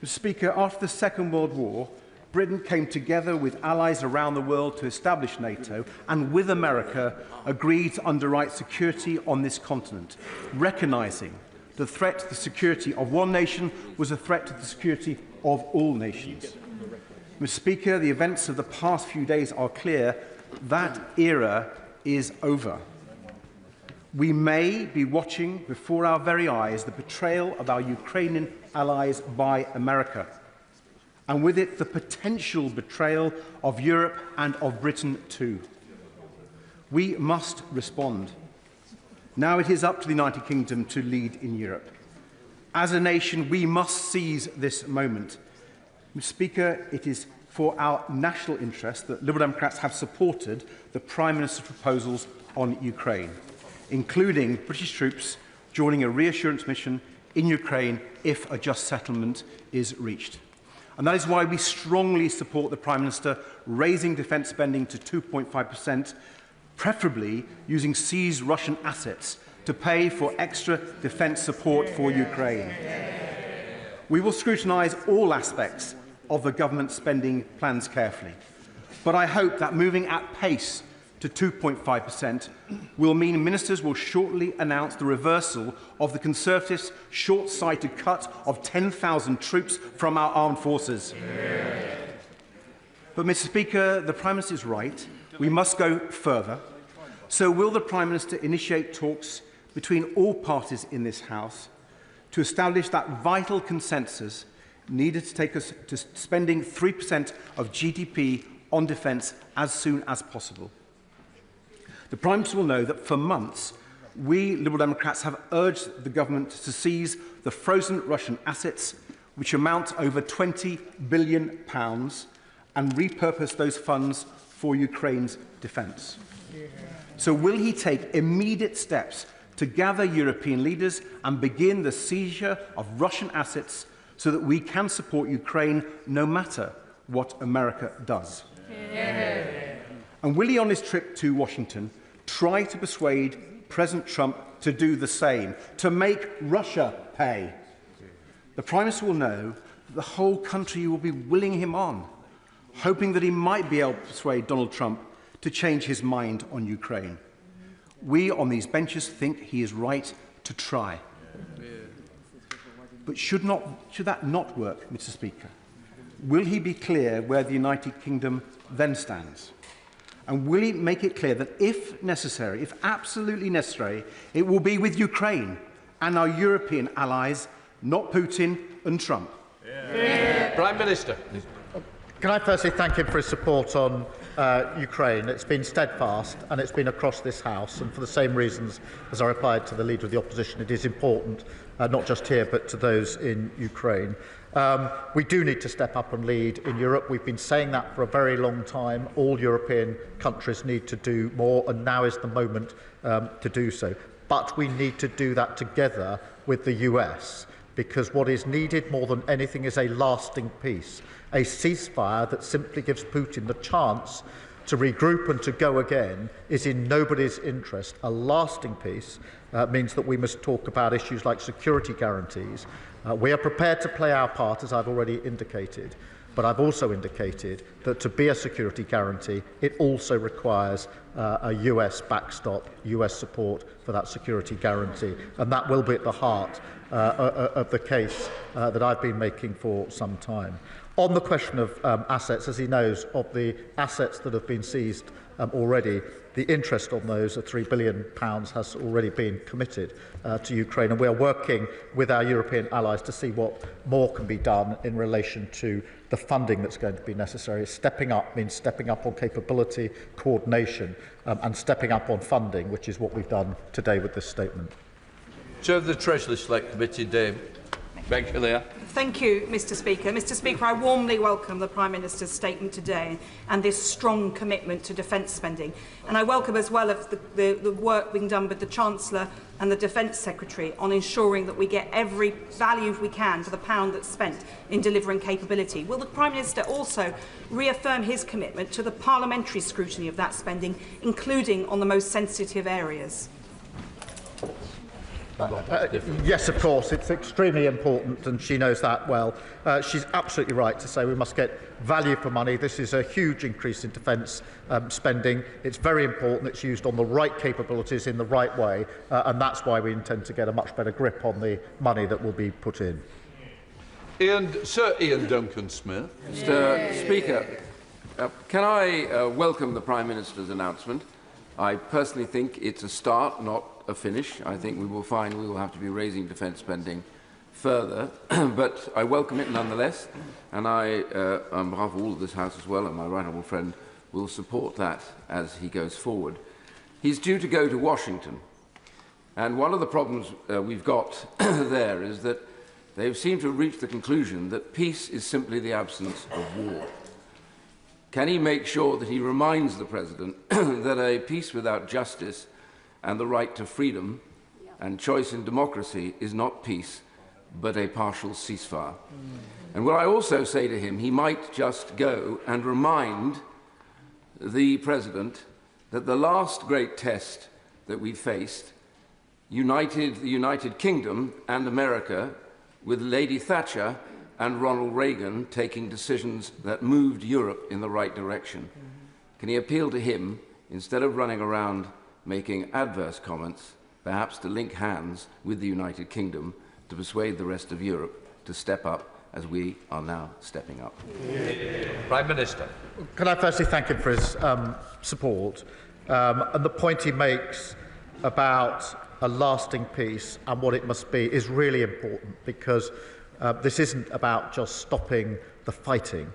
Mr. Speaker, after the Second World War, Britain came together with allies around the world to establish NATO, and with America agreed to underwrite security on this continent, recognizing the threat to the security of one nation was a threat to the security of all nations. Mr. Speaker, the events of the past few days are clear. That era is over. We may be watching before our very eyes the betrayal of our Ukrainian allies by America, and with it the potential betrayal of Europe and of Britain too. We must respond. Now it is up to the United Kingdom to lead in Europe. As a nation, we must seize this moment. Mr. Speaker, it is for our national interest that Liberal Democrats have supported the Prime Minister's proposals on Ukraine, including British troops joining a reassurance mission in Ukraine if a just settlement is reached. And that is why we strongly support the Prime Minister raising defence spending to 2.5%, preferably using seized Russian assets to pay for extra defence support for Ukraine. We will scrutinise all aspects of the government spending plans carefully, but I hope that moving at pace to 2.5% will mean ministers will shortly announce the reversal of the Conservatives' short-sighted cut of 10,000 troops from our armed forces. But, Mr. Speaker, the Prime Minister is right. We must go further. So will the Prime Minister initiate talks between all parties in this House to establish that vital consensus needed to take us to spending 3% of GDP on defence as soon as possible? The Prime Minister will know that for months, we Liberal Democrats have urged the government to seize the frozen Russian assets, which amount to over £20 billion, and repurpose those funds for Ukraine's defence. So will he take immediate steps to gather European leaders and begin the seizure of Russian assets so that we can support Ukraine no matter what America does? And will he, on his trip to Washington, try to persuade President Trump to do the same, to make Russia pay? The Prime Minister will know that the whole country will be willing him on, hoping that he might be able to persuade Donald Trump to change his mind on Ukraine. We on these benches think he is right to try. But should that not work, Mr. Speaker, will he be clear where the United Kingdom then stands? And will he make it clear that if necessary, if absolutely necessary, it will be with Ukraine and our European allies, not Putin and Trump? Prime Minister. Can I firstly thank him for his support on Ukraine? It's been steadfast and it's been across this House, and for the same reasons as I replied to the Leader of the Opposition, it is important, not just here but to those in Ukraine. We do need to step up and lead in Europe. We've been saying that for a very long time. All European countries need to do more, and now is the moment to do so. But we need to do that together with the US, because what is needed more than anything is a lasting peace, a ceasefire that simply gives Putin the chance to regroup and to go again is in nobody's interest. A lasting peace means that we must talk about issues like security guarantees. We are prepared to play our part, as I've already indicated, but I've also indicated that to be a security guarantee, it also requires a US backstop, US support for that security guarantee, and that will be at the heart of the case that I've been making for some time. On the question of assets, as he knows, of the assets that have been seized already, the interest on those, £3 billion, has already been committed to Ukraine, and we are working with our European allies to see what more can be done in relation to the funding that's going to be necessary. Stepping up means stepping up on capability, coordination, and stepping up on funding, which is what we've done today with this statement. Chair of the Treasury Select Committee, Dame Benckilia. Thank you, Mr. Speaker. Mr. Speaker, I warmly welcome the Prime Minister's statement today and this strong commitment to defence spending. And I welcome as well the work being done with the Chancellor and the Defence Secretary on ensuring that we get every value we can for the pound that's spent in delivering capability. Will the Prime Minister also reaffirm his commitment to the parliamentary scrutiny of that spending, including on the most sensitive areas? Yes, of course. It's extremely important, and she knows that well. She's absolutely right to say we must get value for money. This is a huge increase in defence spending. It's very important it's used on the right capabilities in the right way, and that's why we intend to get a much better grip on the money that will be put in. Sir Ian Duncan-Smith. Mr. Speaker, can I welcome the Prime Minister's announcement? I personally think it's a start, not a finish. I think we will find we will have to be raising defence spending further, but I welcome it nonetheless, and I, on behalf of all of this House as well, and my right honourable friend, will support that as he goes forward. He's due to go to Washington, and one of the problems we've got there is that they seem to have reached the conclusion that peace is simply the absence of war. Can he make sure that he reminds the President that a peace without justice and the right to freedom and choice in democracy is not peace, but a partial ceasefire? And will I also say to him, he might just go and remind the President that the last great test that we faced united the United Kingdom and America, with Lady Thatcher and Ronald Reagan taking decisions that moved Europe in the right direction. Can he appeal to him, instead of running around making adverse comments, perhaps to link hands with the United Kingdom to persuade the rest of Europe to step up as we are now stepping up? Prime Minister. Can I firstly thank him for his support and the point he makes about a lasting peace and what it must be is really important, because this isn't about just stopping the fighting.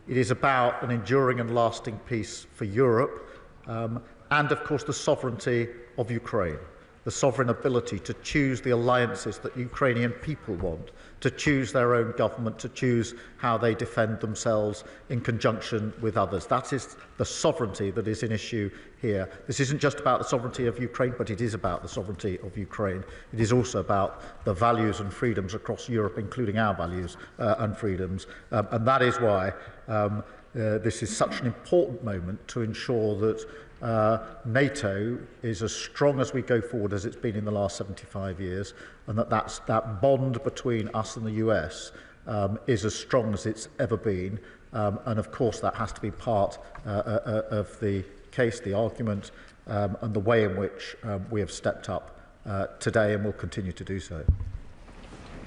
It is about an enduring and lasting peace for Europe and, of course, the sovereignty of Ukraine, the sovereign ability to choose the alliances that Ukrainian people want, to choose their own government, to choose how they defend themselves in conjunction with others. That is the sovereignty that is in issue here. This isn't just about the sovereignty of Ukraine, but it is about the sovereignty of Ukraine. It is also about the values and freedoms across Europe, including our values and freedoms. And that is why this is such an important moment to ensure that NATO is as strong as we go forward as it's been in the last 75 years, and that bond between us and the US is as strong as it's ever been. And of course that has to be part of the case, the argument, and the way in which we have stepped up today and will continue to do so.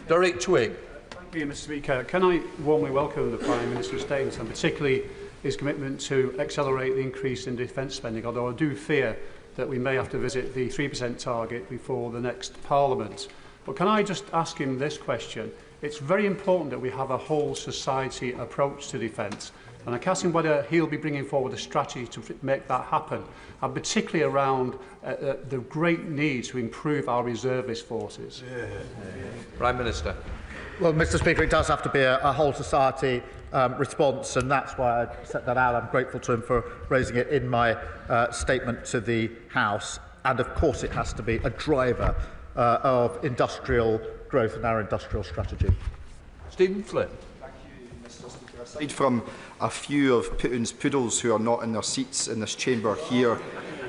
Derek Twigg. Thank you, Mr. Speaker. Can I warmly welcome the Prime Minister's statement, and particularly his commitment to accelerate the increase in defence spending, although I do fear that we may have to visit the 3% target before the next Parliament. But can I just ask him this question? It's very important that we have a whole society approach to defence, and I ask him whether he'll be bringing forward a strategy to make that happen, and particularly around the great need to improve our reservist forces. Prime Minister. Well, Mr. Speaker, it does have to be a whole society response, and that's why I set that out. I'm grateful to him for raising it in my statement to the House. And of course, it has to be a driver of industrial growth and our industrial strategy. Stephen Flynn. Thank you, Mr. Speaker. Aside from a few of Putin's poodles who are not in their seats in this chamber here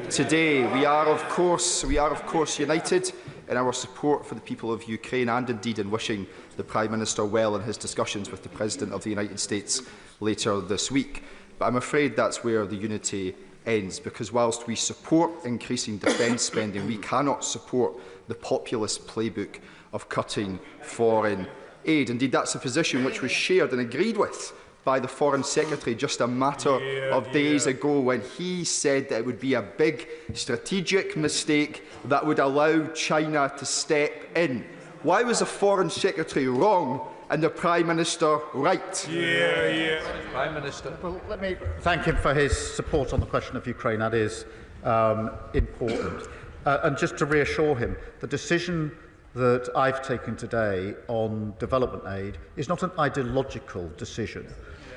today, we are of course united in our support for the people of Ukraine, and indeed in wishing the Prime Minister well in his discussions with the President of the United States later this week. But I'm afraid that's where the unity ends, because whilst we support increasing defence spending, we cannot support the populist playbook of cutting foreign aid. Indeed, that's a position which was shared and agreed with by the Foreign Secretary just a matter of days ago, when he said that it would be a big strategic mistake that would allow China to step in. Why was the Foreign Secretary wrong and the Prime Minister right? Prime Minister. Well, let me thank him for his support on the question of Ukraine. That is important. And just to reassure him, the decision that I've taken today on development aid is not an ideological decision.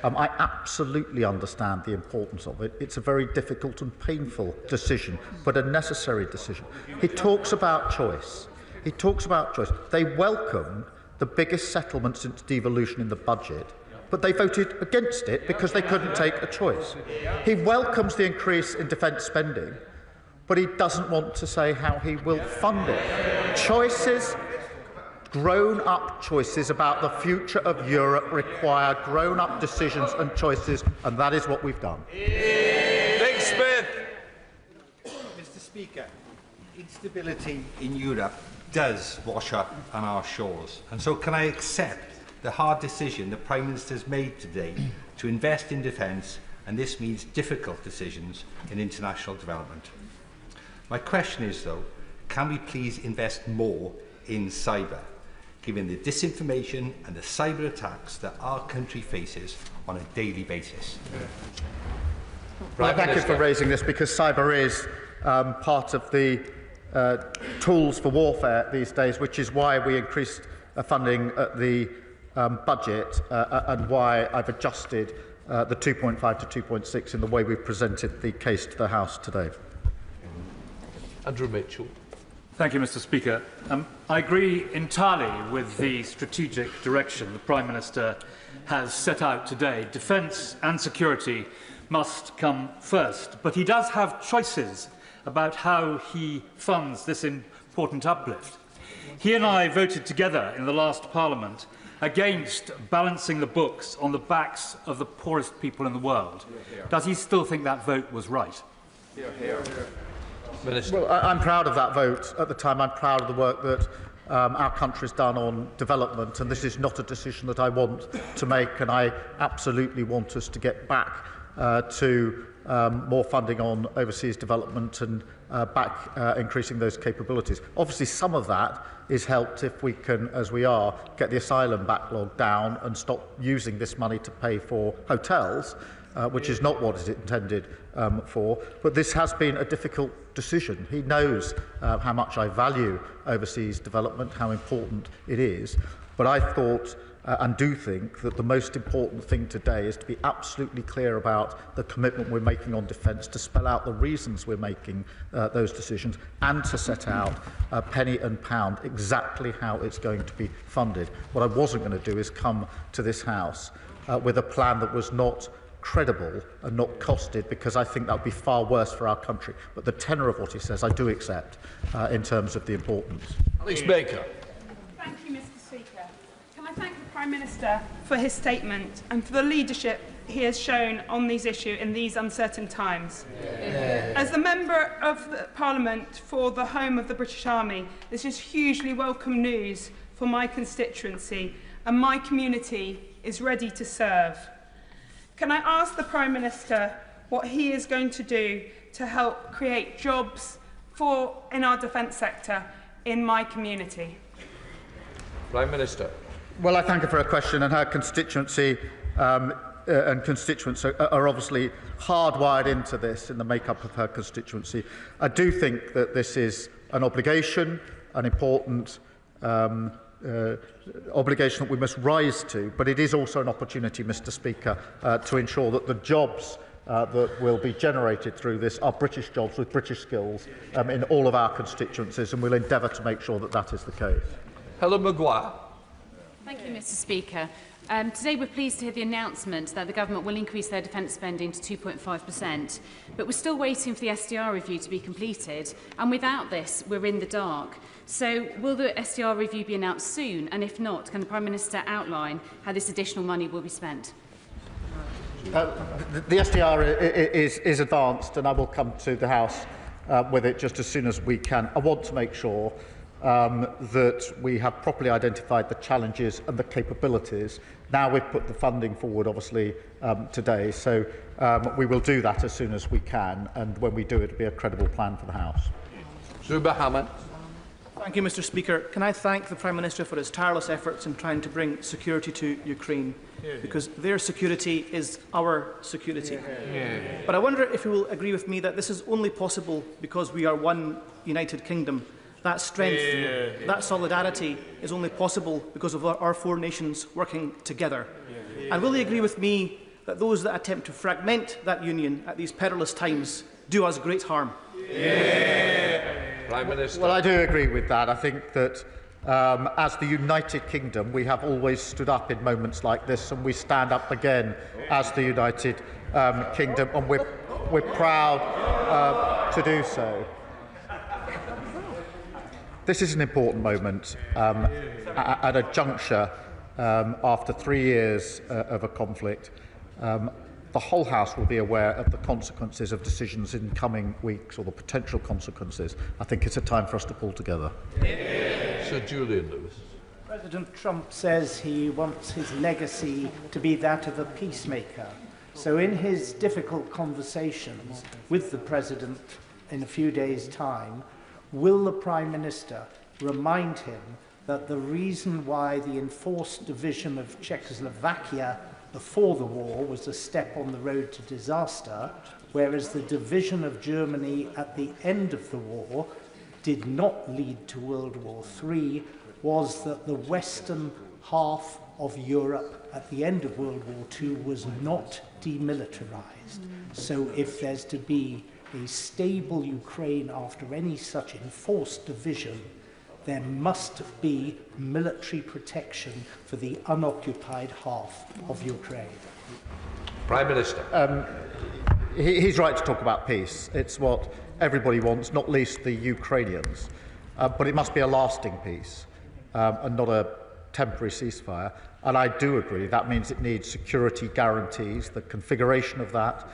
I absolutely understand the importance of it. It's a very difficult and painful decision, but a necessary decision. He talks about choice. He talks about choice. They welcome the biggest settlement since devolution in the budget, but they voted against it because they couldn't take a choice. He welcomes the increase in defence spending, but he doesn't want to say how he will fund it. Choices, grown-up choices about the future of Europe require grown-up decisions and choices, and that is what we've done. Nick Smith. Mr. Speaker, instability in Europe does wash up on our shores, and so can I accept the hard decision the Prime Minister has made today to invest in defence, and this means difficult decisions in international development. My question is, though, can we please invest more in cyber, given the disinformation and the cyber attacks that our country faces on a daily basis? Well, thank you for raising this, because cyber is part of the tools for warfare these days, which is why we increased funding at the budget and why I've adjusted the 2.5 to 2.6 in the way we've presented the case to the House today. Andrew Mitchell. Thank you, Mr. Speaker. I agree entirely with the strategic direction the Prime Minister has set out today. Defence and security must come first, but he does have choices about how he funds this important uplift. He and I voted together in the last Parliament against balancing the books on the backs of the poorest people in the world. Does he still think that vote was right? Well, I'm proud of that vote at the time. I'm proud of the work that our country has done on development, and this is not a decision that I want to make, and I absolutely want us to get back to more funding on overseas development and increasing those capabilities. Obviously, some of that is helped if we can, as we are, get the asylum backlog down and stop using this money to pay for hotels, which is not what it's intended for. But this has been a difficult decision. He knows how much I value overseas development, how important it is. But I thought and do think that the most important thing today is to be absolutely clear about the commitment we're making on defence, to spell out the reasons we're making those decisions, and to set out penny and pound exactly how it's going to be funded. What I wasn't going to do is come to this House with a plan that was not credible and not costed, because I think that would be far worse for our country. But the tenor of what he says I do accept in terms of the importance. Alice Baker. Thank you, Mr. Speaker. Can I thank the Prime Minister for his statement and for the leadership he has shown on these issues in these uncertain times. As the Member of the Parliament for the home of the British Army, this is hugely welcome news for my constituency, and my community is ready to serve. Can I ask the Prime Minister what he is going to do to help create jobs in our defence sector in my community? Prime Minister. Well, I thank her for her question, and her constituency and constituents are obviously hardwired into this in the makeup of her constituency. I do think that this is an obligation, an important obligation that we must rise to, but it is also an opportunity, Mr. Speaker, to ensure that the jobs that will be generated through this are British jobs with British skills in all of our constituencies, and we'll endeavour to make sure that that is the case. Helen Maguire. Thank you, Mr. Speaker. Today we're pleased to hear the announcement that the government will increase their defence spending to 2.5%, but we're still waiting for the SDR review to be completed, and without this we're in the dark. So will the SDR review be announced soon, and if not, can the Prime Minister outline how this additional money will be spent? The SDR is advanced, and I will come to the House with it just as soon as we can. I want to make sure that we have properly identified the challenges and the capabilities. Now we've put the funding forward, obviously, today, so we will do that as soon as we can, and when we do, it will be a credible plan for the House. Zuba Hammond. Thank you, Mr. Speaker. Can I thank the Prime Minister for his tireless efforts in trying to bring security to Ukraine, because their security is our security. But I wonder if you will agree with me that this is only possible because we are one United Kingdom. That strength, that solidarity is only possible because of our four nations working together. And will they agree with me that those that attempt to fragment that union at these perilous times do us great harm? Prime Minister. Well, I do agree with that. I think that as the United Kingdom, we have always stood up in moments like this, and we stand up again as the United Kingdom, and we're proud to do so. This is an important moment at a juncture after 3 years of a conflict. The whole House will be aware of the consequences of decisions in coming weeks, or the potential consequences. I think it's a time for us to pull together. Sir Julian Lewis. President Trump says he wants his legacy to be that of a peacemaker. So in his difficult conversations with the President in a few days' time, will the Prime Minister remind him that the reason why the enforced division of Czechoslovakia before the war was a step on the road to disaster, whereas the division of Germany at the end of the war did not lead to World War III, was that the Western half of Europe at the end of World War II was not demilitarized. So if there's to be a stable Ukraine after any such enforced division, there must be military protection for the unoccupied half of Ukraine. Prime Minister. He's right to talk about peace. It's what everybody wants, not least the Ukrainians. But it must be a lasting peace and not a temporary ceasefire. And I do agree that means it needs security guarantees. The configuration of that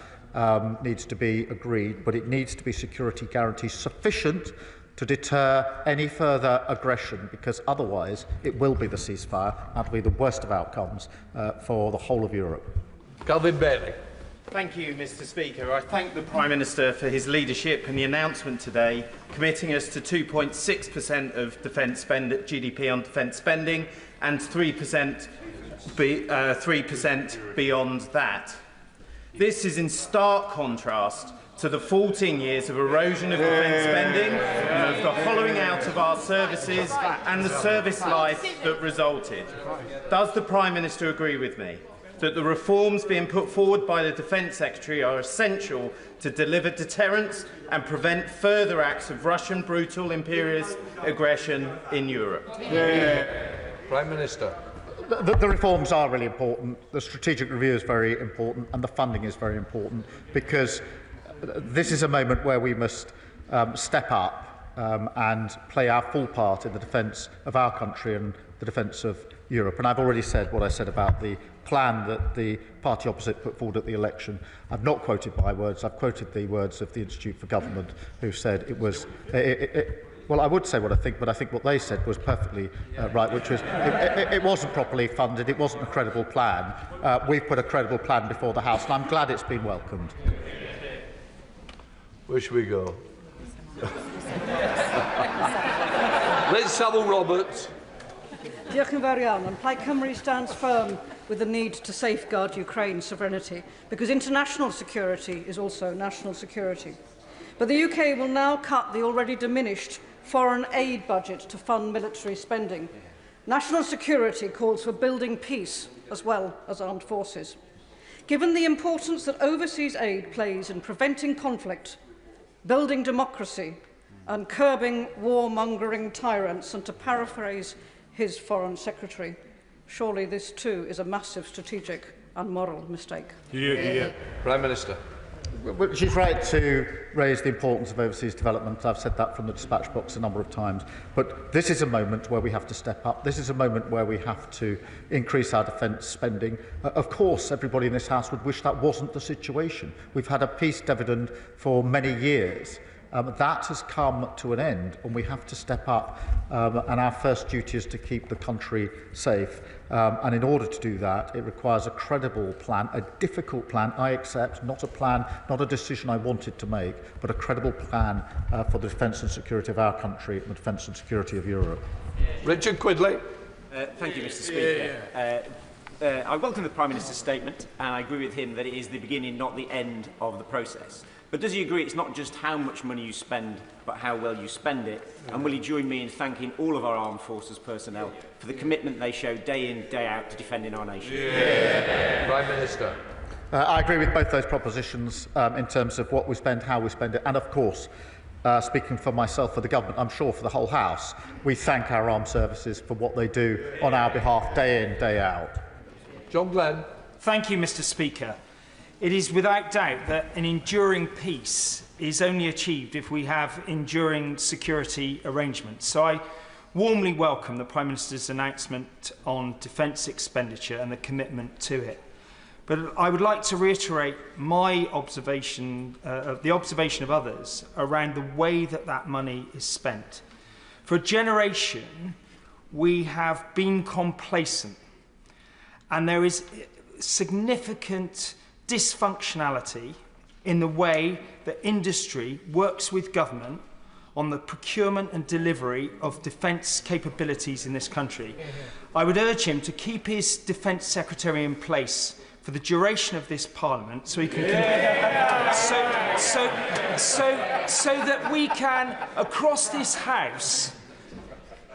needs to be agreed, but it needs to be security guarantees sufficient to deter any further aggression, because otherwise it will be the ceasefire and will be the worst of outcomes for the whole of Europe. Calvin Bailey. Thank you, Mr. Speaker. I thank the Prime Minister for his leadership and the announcement today, committing us to 2.6% of defence GDP on defence spending and 3% beyond that. This is in stark contrast to the 14 years of erosion of defence spending, of the hollowing out of our services and the service life that resulted. Does the Prime Minister agree with me that the reforms being put forward by the Defence Secretary are essential to deliver deterrence and prevent further acts of Russian brutal imperialist aggression in Europe? Prime Minister. The reforms are really important, the strategic review is very important, and the funding is very important, because this is a moment where we must step up and play our full part in the defence of our country and the defence of Europe. And I've already said what I said about the plan that the party opposite put forward at the election. I've not quoted my words, I've quoted the words of the Institute for Government, who said it was... well, I would say what I think, but I think what they said was perfectly right, which was it wasn't properly funded, it wasn't a credible plan. We've put a credible plan before the House, and I'm glad it's been welcomed. Where should we go? Liz Saville-Roberts. Diolch yn fawr iawn. And Plaid Cymru stands firm with the need to safeguard Ukraine's sovereignty, because international security is also national security. But the UK will now cut the already diminished foreign aid budget to fund military spending. National security calls for building peace as well as armed forces. Given the importance that overseas aid plays in preventing conflict, building democracy and curbing warmongering tyrants, and to paraphrase his Foreign Secretary, surely this too is a massive strategic and moral mistake. Prime Minister. Well, she's right to raise the importance of overseas development. I've said that from the dispatch box a number of times. But this is a moment where we have to step up. This is a moment where we have to increase our defence spending. Of course, everybody in this House would wish that wasn't the situation. We've had a peace dividend for many years. That has come to an end, and we have to step up, and our first duty is to keep the country safe. And in order to do that, it requires a credible plan, a difficult plan, I accept, not a plan, not a decision I wanted to make, but a credible plan for the defence and security of our country and the defence and security of Europe. Richard Quidley. Thank you, Mr. Speaker. I welcome the Prime Minister's statement, and I agree with him that it is the beginning, not the end of the process. But does he agree it's not just how much money you spend, but how well you spend it? And will he join me in thanking all of our armed forces personnel for the commitment they show day in, day out to defending our nation? Prime Minister. I agree with both those propositions in terms of what we spend, how we spend it, and of course, speaking for myself, for the government, I'm sure for the whole House, we thank our armed services for what they do on our behalf day in, day out. John Glenn. Thank you, Mr. Speaker. It is without doubt that an enduring peace is only achieved if we have enduring security arrangements. So I warmly welcome the Prime Minister's announcement on defence expenditure and the commitment to it. But I would like to reiterate my observation, the observation of others, around the way that that money is spent. For a generation, we have been complacent, and there is significant dysfunctionality in the way that industry works with government on the procurement and delivery of defence capabilities in this country. I would urge him to keep his Defence Secretary in place for the duration of this Parliament, so he can so that we can, across this House,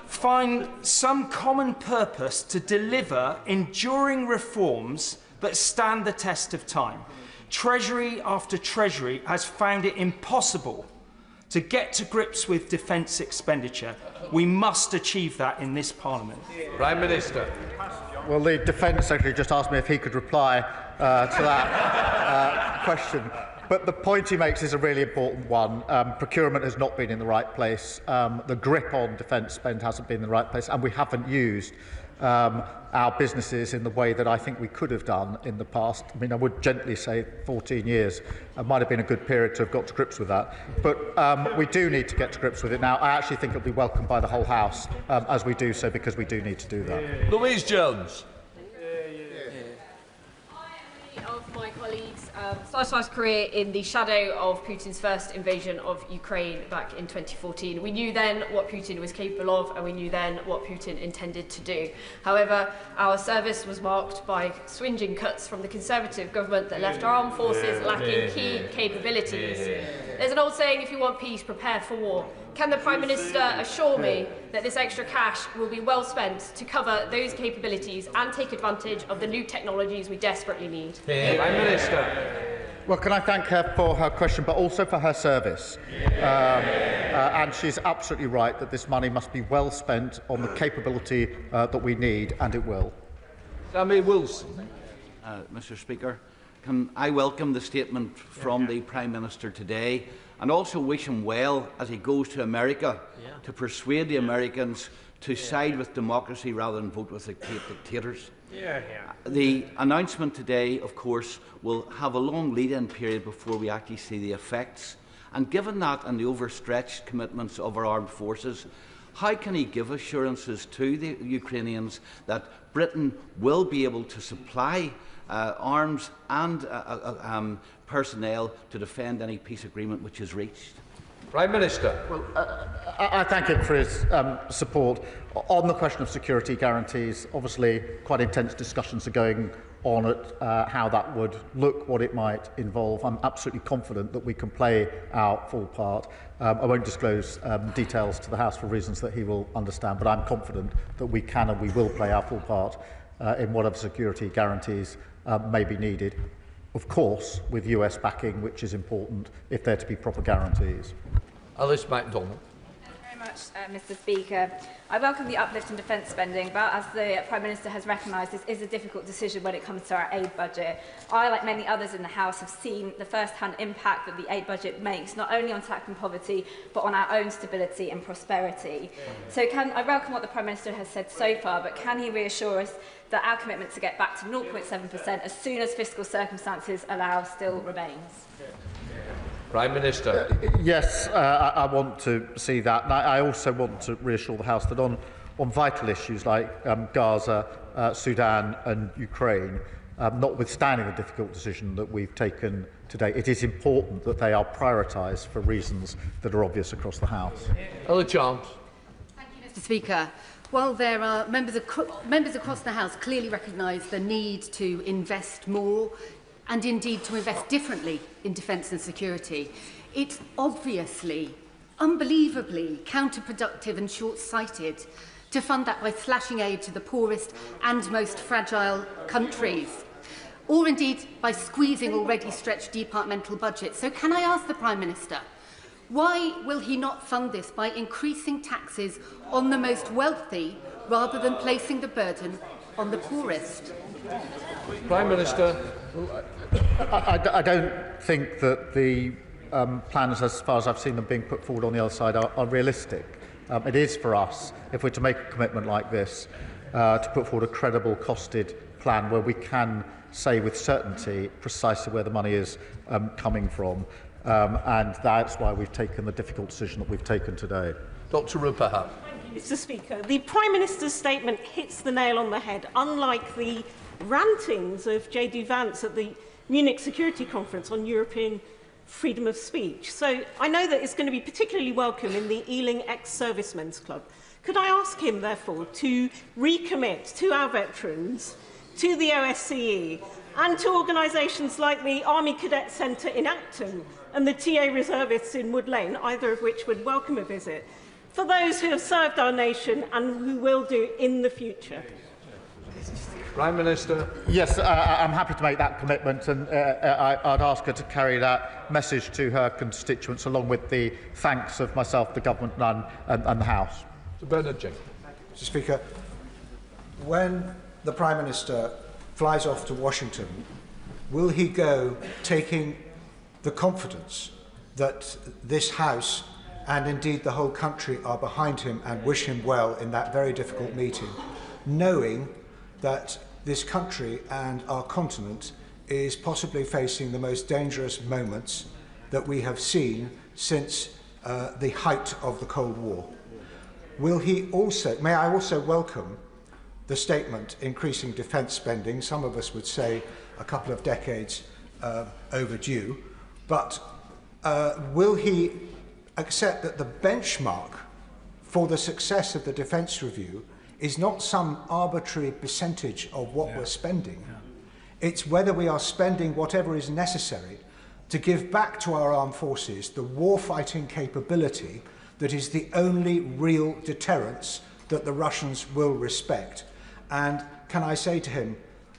find some common purpose to deliver enduring reforms that stand the test of time. Treasury after Treasury has found it impossible to get to grips with defence expenditure. We must achieve that in this Parliament. Prime Minister. Well, the Defence Secretary just asked me if he could reply to that question. But the point he makes is a really important one. Procurement has not been in the right place. The grip on defence spend hasn't been in the right place, and we haven't used our businesses in the way that I think we could have done in the past. I mean, I would gently say 14 years might have been a good period to have got to grips with that. But we do need to get to grips with it now. I actually think it will be welcomed by the whole House as we do so, because we do need to do that. Louise Jones. Of my colleagues started my career in the shadow of Putin's first invasion of Ukraine back in 2014. We knew then what Putin was capable of, and we knew then what Putin intended to do. However, our service was marked by swinging cuts from the Conservative government that left our armed forces lacking key capabilities. There's an old saying, if you want peace, prepare for war. Can the Prime Minister assure me that this extra cash will be well spent to cover those capabilities and take advantage of the new technologies we desperately need? Prime Minister. Well, can I thank her for her question, but also for her service? And she's absolutely right that this money must be well spent on the capability that we need, and it will. Sammy Wilson. Mr. Speaker, can I welcome the statement from the Prime Minister today, and also wish him well as he goes to America to persuade the Americans to side with democracy rather than vote with dictators. The announcement today, of course, will have a long lead-in period before we actually see the effects. And given that and the overstretched commitments of our armed forces, how can he give assurances to the Ukrainians that Britain will be able to supply arms and personnel to defend any peace agreement which is reached? Prime Minister. Well, I thank him for his support. On the question of security guarantees, obviously quite intense discussions are going on at how that would look, what it might involve. I'm absolutely confident that we can play our full part. I won't disclose details to the House for reasons that he will understand, but I'm confident that we can and we will play our full part in whatever security guarantees may be needed. Of course, with US backing, which is important if there to be proper guarantees. Alice MacDonald. Thank you very much, Mr. Speaker. I welcome the uplift in defence spending, but as the Prime Minister has recognised, this is a difficult decision when it comes to our aid budget. I, like many others in the House, have seen the first-hand impact that the aid budget makes, not only on tackling poverty, but on our own stability and prosperity. So I welcome what the Prime Minister has said so far, but can he reassure us that our commitment to get back to 0.7% as soon as fiscal circumstances allow still remains? Prime Minister. Yes, I want to see that. And I also want to reassure the House that on vital issues like Gaza, Sudan and Ukraine, notwithstanding the difficult decision that we've taken today, it is important that they are prioritised for reasons that are obvious across the House. Other chance. Thank you, Mr. Speaker. While there are members across the House clearly recognise the need to invest more and indeed to invest differently in defence and security, it's obviously, unbelievably counterproductive and short-sighted to fund that by slashing aid to the poorest and most fragile countries, or indeed by squeezing already stretched departmental budgets. So can I ask the Prime Minister, why will he not fund this by increasing taxes on the most wealthy rather than placing the burden on the poorest? Prime Minister. I don't think that the plans, as far as I've seen them being put forward on the other side, are realistic. It is for us, if we're to make a commitment like this, to put forward a credible, costed plan where we can say with certainty precisely where the money is coming from. And that's why we've taken the difficult decision that we've taken today. Dr. Rupahat. Mr. Speaker, the Prime Minister's statement hits the nail on the head, unlike the rantings of J.D. Vance at the Munich Security Conference on European freedom of speech. So I know that it's going to be particularly welcome in the Ealing Ex-Servicemen's Club. Could I ask him, therefore, to recommit to our veterans, to the OSCE, and to organisations like the Army Cadet Centre in Acton and the TA Reservists in Wood Lane, either of which would welcome a visit, for those who have served our nation and who will do in the future? Prime Minister. Yes, I'm happy to make that commitment, and I'd ask her to carry that message to her constituents, along with the thanks of myself, the Government and the House. Sir Badenoch. Mr. Speaker, when the Prime Minister flies off to Washington, will he go taking the confidence that this House and indeed the whole country are behind him and wish him well in that very difficult meeting, knowing that this country and our continent is possibly facing the most dangerous moments that we have seen since the height of the Cold War? Will he also, may I also welcome the statement increasing defence spending, some of us would say a couple of decades overdue, but will he accept that the benchmark for the success of the defence review is not some arbitrary percentage of what we're spending. It's whether we are spending whatever is necessary to give back to our armed forces the war-fighting capability that is the only real deterrence that the Russians will respect. And can I say to him,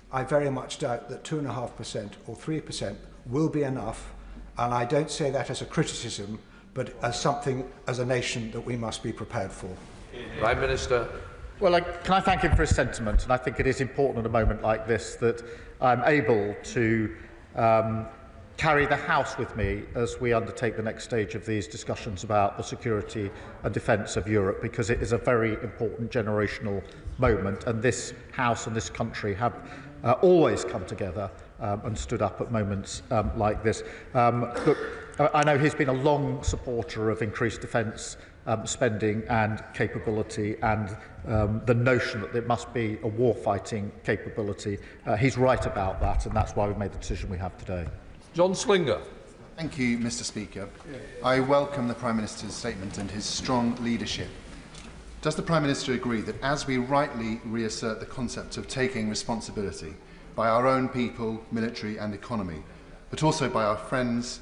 I very much doubt that 2.5% or 3% will be enough, and I don't say that as a criticism, but as something, as a nation, that we must be prepared for. Prime Minister. Well, can I thank him for his sentiment? And I think it is important at a moment like this that I'm able to carry the House with me as we undertake the next stage of these discussions about the security and defence of Europe, because it is a very important generational moment, and this House and this country have always come together and stood up at moments like this. Look, I know he's been a long supporter of increased defence spending and capability, and the notion that there must be a war-fighting capability. He's right about that, and that's why we've made the decision we have today. John Slinger. Thank you, Mr. Speaker. I welcome the Prime Minister's statement and his strong leadership. Does the Prime Minister agree that as we rightly reassert the concept of taking responsibility by our own people, military and economy, but also by our friends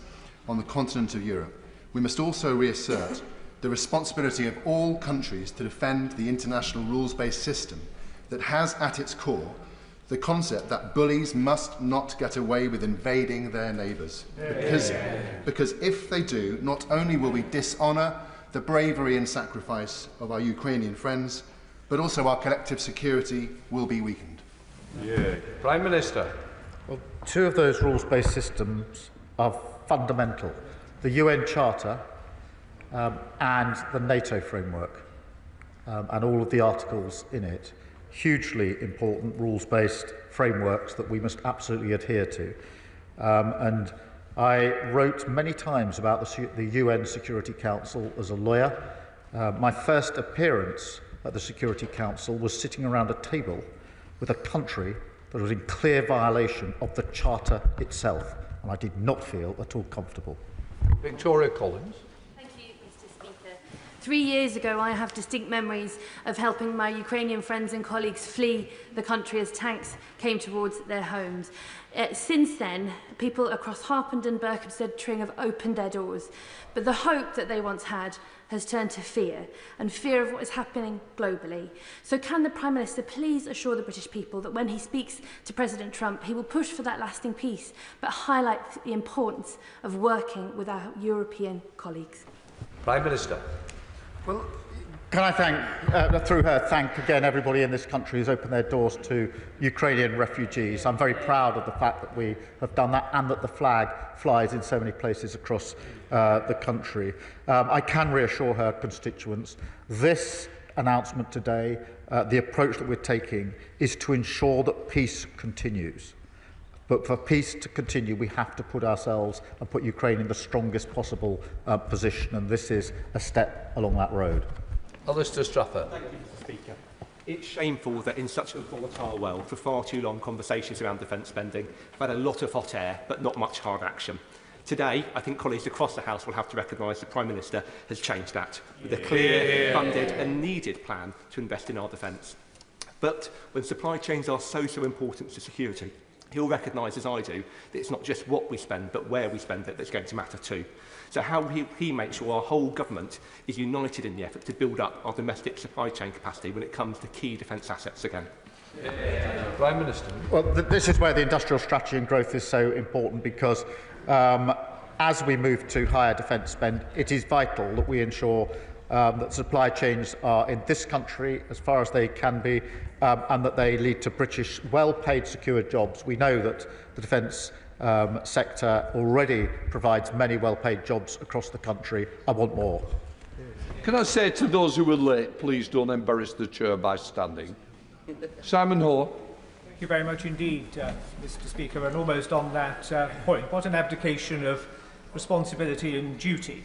on the continent of Europe, we must also reassert the responsibility of all countries to defend the international rules-based system that has at its core the concept that bullies must not get away with invading their neighbours. Because if they do, not only will we dishonour the bravery and sacrifice of our Ukrainian friends, but also our collective security will be weakened. Prime Minister. Well, two of those rules-based systems are fundamental. The UN Charter and the NATO framework and all of the articles in it. Hugely important rules-based frameworks that we must absolutely adhere to. And I wrote many times about the UN Security Council as a lawyer. My first appearance at the Security Council was sitting around a table with a country that was in clear violation of the Charter itself, and I did not feel at all comfortable. Victoria Collins. 3 years ago, I have distinct memories of helping my Ukrainian friends and colleagues flee the country as tanks came towards their homes. Since then, people across Harpenden and Berkhamsted have opened their doors, but the hope that they once had has turned to fear, and fear of what is happening globally. So can the Prime Minister please assure the British people that when he speaks to President Trump, he will push for that lasting peace, but highlight the importance of working with our European colleagues? Prime Minister. Well, can I through her, thank again everybody in this country who's opened their doors to Ukrainian refugees. I'm very proud of the fact that we have done that and that the flag flies in so many places across the country. I can reassure her constituents, this announcement today, the approach that we're taking is to ensure that peace continues. But for peace to continue, we have to put ourselves and put Ukraine in the strongest possible position, and this is a step along that road. Alistair Strapper. Thank you, Mr. Speaker. It's shameful that in such a volatile world, for far too long, conversations around defence spending have had a lot of hot air, but not much hard action. Today, I think colleagues across the House will have to recognise the Prime Minister has changed that with a clear, funded and needed plan to invest in our defence. But when supply chains are so important to security, he'll recognise, as I do, that it's not just what we spend, but where we spend it that's going to matter too. So how he makes sure our whole government is united in the effort to build up our domestic supply chain capacity when it comes to key defence assets again. Prime Minister. Well, this is where the industrial strategy and growth is so important, because as we move to higher defence spend, it is vital that we ensure that supply chains are in this country as far as they can be, and that they lead to British well-paid, secure jobs. We know that the defence sector already provides many well-paid jobs across the country. I want more. Can I say to those who were late, please don't embarrass the chair by standing. Simon Hoare. Thank you very much indeed, Mr. Speaker. And almost on that point, what an abdication of responsibility and duty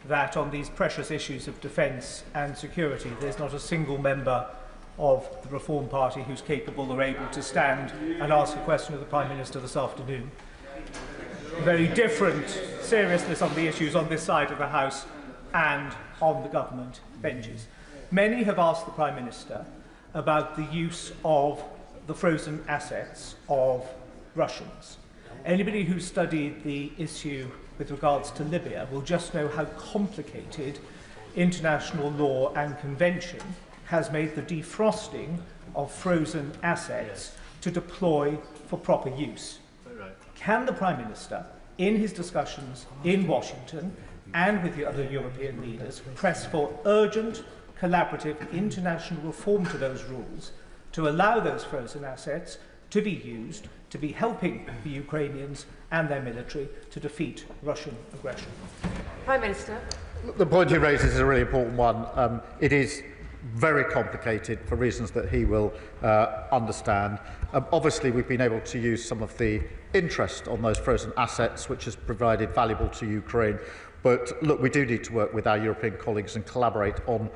that on these precious issues of defence and security, there's not a single member of the Reform Party who's capable or able to stand and ask a question of the Prime Minister this afternoon. Very different seriousness on the issues on this side of the House and on the government benches. Many have asked the Prime Minister about the use of the frozen assets of Russians. Anybody who studied the issue with regards to Libya will just know how complicated international law and convention has made the defrosting of frozen assets to deploy for proper use. Can the Prime Minister, in his discussions in Washington and with the other European leaders, press for urgent, collaborative international reform to those rules to allow those frozen assets to be used to be helping the Ukrainians and their military to defeat Russian aggression? Prime Minister. The point he raises is a really important one. It is very complicated for reasons that he will understand. Obviously, we've been able to use some of the interest on those frozen assets, which has provided valuable to Ukraine. But look, we do need to work with our European colleagues and collaborate on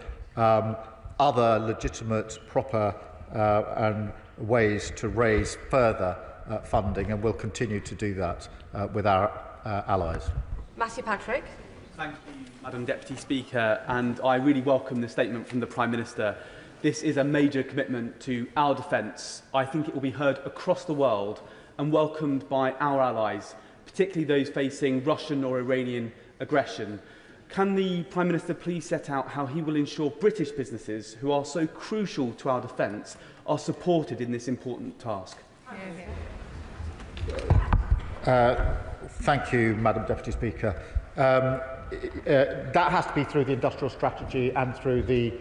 other legitimate, proper and ways to raise further funding, and we'll continue to do that with our allies. Matthew Patrick. Thank you, Madam Deputy Speaker, and I really welcome the statement from the Prime Minister. This is a major commitment to our defence. I think it will be heard across the world and welcomed by our allies, particularly those facing Russian or Iranian aggression. Can the Prime Minister please set out how he will ensure British businesses, who are so crucial to our defence, are supported in this important task? Thank you, Madam Deputy Speaker. That has to be through the industrial strategy and through the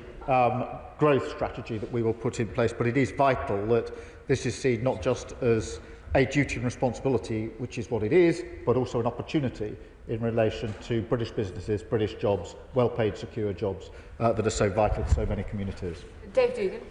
growth strategy that we will put in place. But it is vital that this is seen not just as a duty and responsibility, which is what it is, but also an opportunity in relation to British businesses, British jobs, well-paid, secure jobs that are so vital to so many communities. Dave Dugan.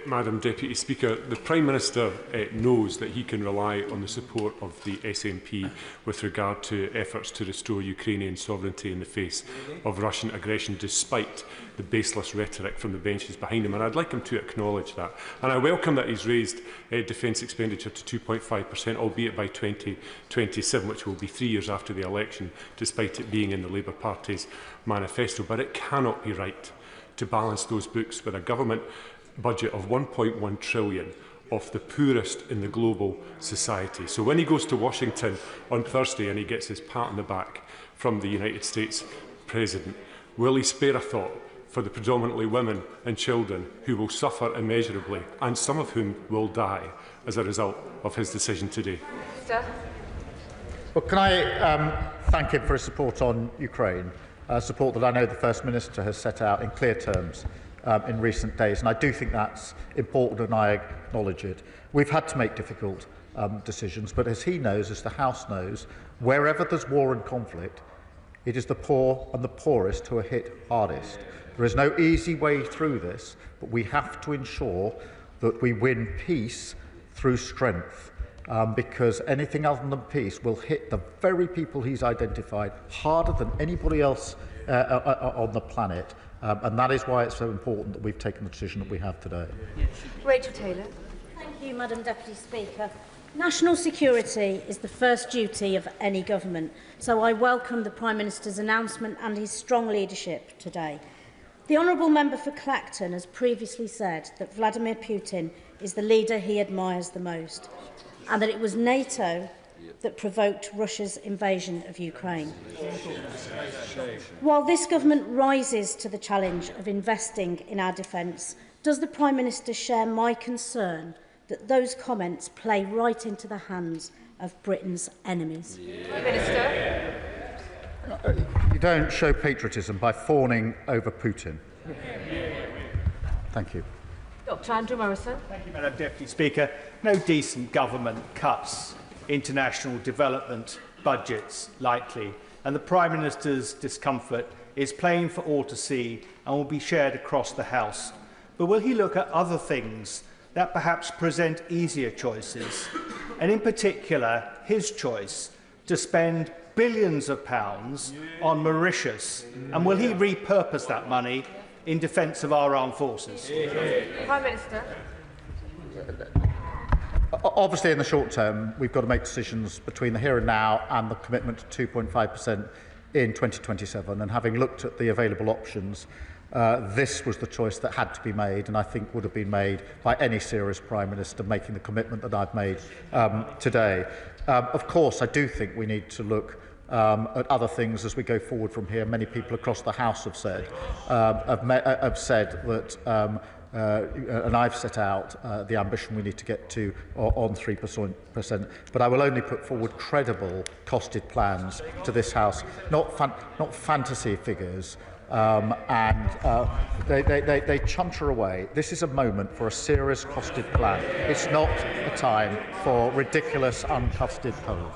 Madam Deputy Speaker, the Prime Minister knows that he can rely on the support of the SNP with regard to efforts to restore Ukrainian sovereignty in the face of Russian aggression, despite the baseless rhetoric from the benches behind him. And I'd like him to acknowledge that. And I welcome that he's raised defence expenditure to 2.5%, albeit by 2027, which will be 3 years after the election, despite it being in the Labour Party's manifesto. But it cannot be right to balance those books with a government budget of 1.1 trillion of the poorest in the global society. So when he goes to Washington on Thursday and he gets his pat on the back from the United States President, will he spare a thought for the predominantly women and children who will suffer immeasurably, and some of whom will die as a result of his decision today? Well, can I thank him for his support on Ukraine, support that I know the First Minister has set out in clear terms in recent days, and I do think that's important, and I acknowledge it. We've had to make difficult decisions, but as he knows, as the House knows, wherever there's war and conflict, it is the poor and the poorest who are hit hardest. There is no easy way through this, but we have to ensure that we win peace through strength, because anything other than peace will hit the very people he's identified harder than anybody else on the planet. And that is why it's so important that we've taken the decision that we have today. Rachel Taylor. Thank you, Madam Deputy Speaker. National security is the first duty of any government, so I welcome the Prime Minister's announcement and his strong leadership today. The Honourable Member for Clacton has previously said that Vladimir Putin is the leader he admires the most, and that it was NATO that provoked Russia's invasion of Ukraine. While this government rises to the challenge of investing in our defence, does the Prime Minister share my concern that those comments play right into the hands of Britain's enemies? Minister. You don't show patriotism by fawning over Putin. Thank you. Dr. Andrew Morrison. Thank you, Madam Deputy Speaker. No decent government cuts international development budgets lightly, and the Prime Minister's discomfort is plain for all to see and will be shared across the House. But will he look at other things that perhaps present easier choices, and in particular his choice to spend billions of pounds on Mauritius, and will he repurpose that money in defence of our armed forces? Prime Minister. Obviously, in the short term, we've got to make decisions between the here and now and the commitment to 2.5% in 2027. And having looked at the available options, this was the choice that had to be made, and I think would have been made by any serious Prime Minister making the commitment that I've made today. Of course, I do think we need to look at other things as we go forward from here. Many people across the House have said that and I've set out the ambition we need to get to on 3%, but I will only put forward credible, costed plans to this House, not fantasy figures, and they chunter away. This is a moment for a serious, costed plan. It's not a time for ridiculous, uncosted polls.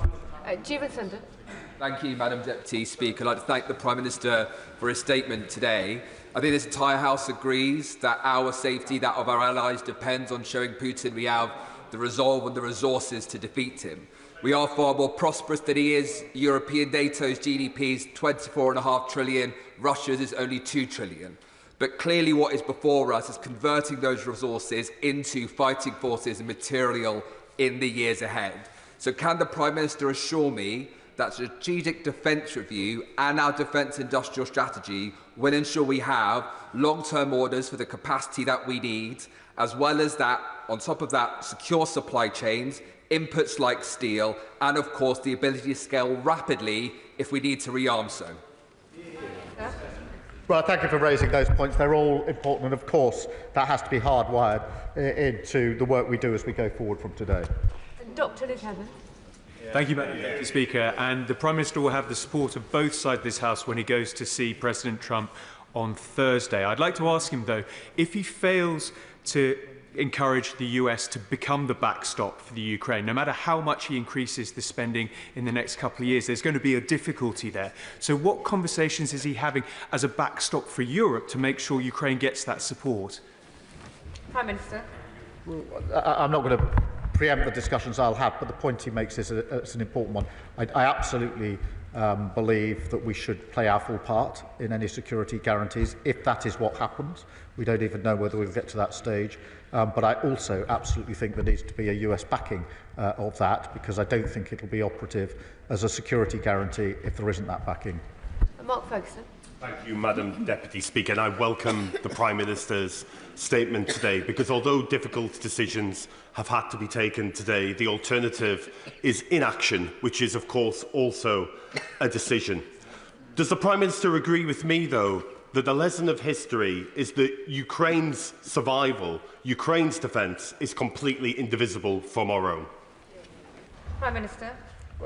Thank you, Madam Deputy Speaker. I'd like to thank the Prime Minister for his statement today. I think this entire House agrees that our safety, that of our allies, depends on showing Putin we have the resolve and the resources to defeat him. We are far more prosperous than he is. European NATO's GDP is 24.5 trillion, Russia's is only 2 trillion. But clearly what is before us is converting those resources into fighting forces and material in the years ahead. So can the Prime Minister assure me that strategic defence review and our defence industrial strategy will ensure we have long-term orders for the capacity that we need, as well as that, on top of that, secure supply chains, inputs like steel, and of course the ability to scale rapidly if we need to rearm so? Well, thank you for raising those points. They're all important, and of course that has to be hardwired into the work we do as we go forward from today. Dr. Lieutenant. Thank you, Madam Deputy Speaker. And the Prime Minister will have the support of both sides of this House when he goes to see President Trump on Thursday. I'd like to ask him, though, if he fails to encourage the US to become the backstop for the Ukraine, no matter how much he increases the spending in the next couple of years, there's going to be a difficulty there. So what conversations is he having as a backstop for Europe to make sure Ukraine gets that support? Prime Minister. I'm not going to preempt the discussions I'll have, but the point he makes is an important one. I absolutely believe that we should play our full part in any security guarantees, if that is what happens. We don't even know whether we'll get to that stage. But I also absolutely think there needs to be a US backing of that, because I don't think it'll be operative as a security guarantee if there isn't that backing. Mark Ferguson. Thank you, Madam Deputy Speaker, and I welcome the Prime Minister's statement today, because although difficult decisions have had to be taken today, the alternative is inaction, which is, of course, also a decision. Does the Prime Minister agree with me, though, that the lesson of history is that Ukraine's survival, Ukraine's defence, is completely indivisible from our own? Prime Minister.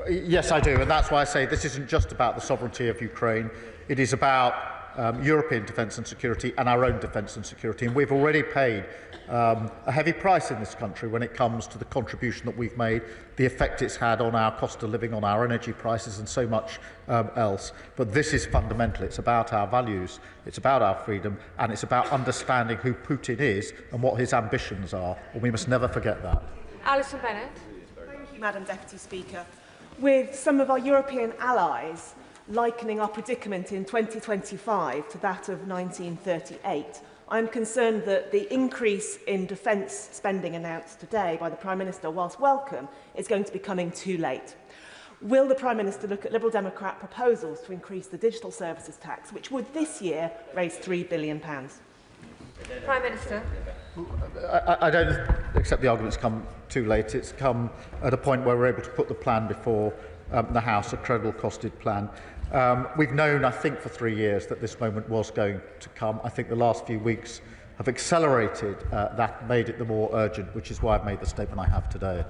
Yes, I do, and that's why I say this isn't just about the sovereignty of Ukraine. It is about European defence and security and our own defence and security. And we've already paid a heavy price in this country when it comes to the contribution that we've made, the effect it's had on our cost of living, on our energy prices and so much else. But this is fundamental. It's about our values, it's about our freedom, and it's about understanding who Putin is and what his ambitions are. And we must never forget that. Alison Bennett. Thank you, Madam Deputy Speaker. With some of our European allies likening our predicament in 2025 to that of 1938, I'm concerned that the increase in defence spending announced today by the Prime Minister, whilst welcome, is going to be coming too late. Will the Prime Minister look at Liberal Democrat proposals to increase the digital services tax, which would this year raise £3 billion? Prime Minister. I don't accept the argument's come too late. It's come at a point where we're able to put the plan before the House, a credible costed plan. We've known, I think, for 3 years that this moment was going to come. I think the last few weeks have accelerated that, made it the more urgent, which is why I've made the statement I have today.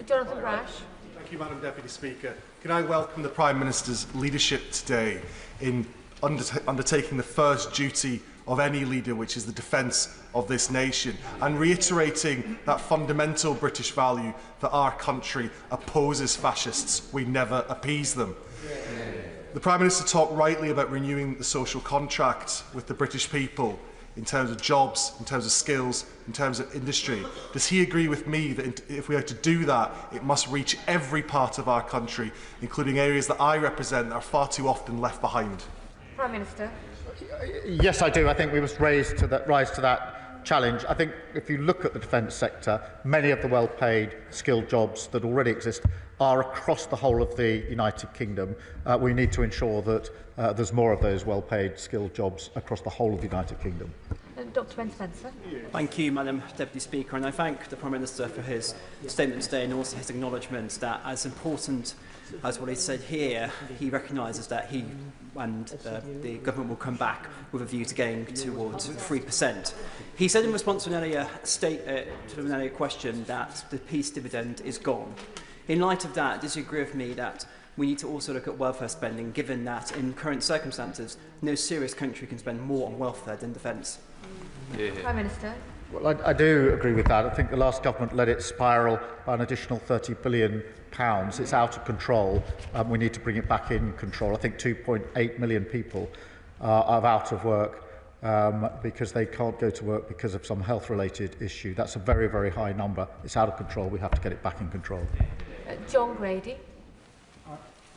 Jonathan Brash. Thank you, Madam Deputy Speaker. Can I welcome the Prime Minister's leadership today in undertaking the first duty of any leader, which is the defence of this nation, and reiterating that fundamental British value that our country opposes fascists. We never appease them. The Prime Minister talked rightly about renewing the social contract with the British people in terms of jobs, in terms of skills, in terms of industry. Does he agree with me that if we are to do that, it must reach every part of our country, including areas that I represent that are far too often left behind? Prime Minister. Yes, I do. I think we must rise to that challenge. I think if you look at the defence sector, many of the well-paid, skilled jobs that already exist are across the whole of the United Kingdom. We need to ensure that there's more of those well-paid, skilled jobs across the whole of the United Kingdom. Dr Ben Spencer. Thank you, Madam Deputy Speaker, and I thank the Prime Minister for his statement today and also his acknowledgement that, as important as what he said here, he recognises that he and the government will come back with a view to getting towards 3%. He said in response to an earlier question that the peace dividend is gone. In light of that, does he agree with me that we need to also look at welfare spending, given that in current circumstances, no serious country can spend more on welfare than defence? Prime Minister. Well, I do agree with that. I think the last government let it spiral by an additional £30 billion. It's out of control. We need to bring it back in control. I think 2.8 million people are out of work because they can't go to work because of some health-related issue. That's a very, very high number. It's out of control. We have to get it back in control. John Grady.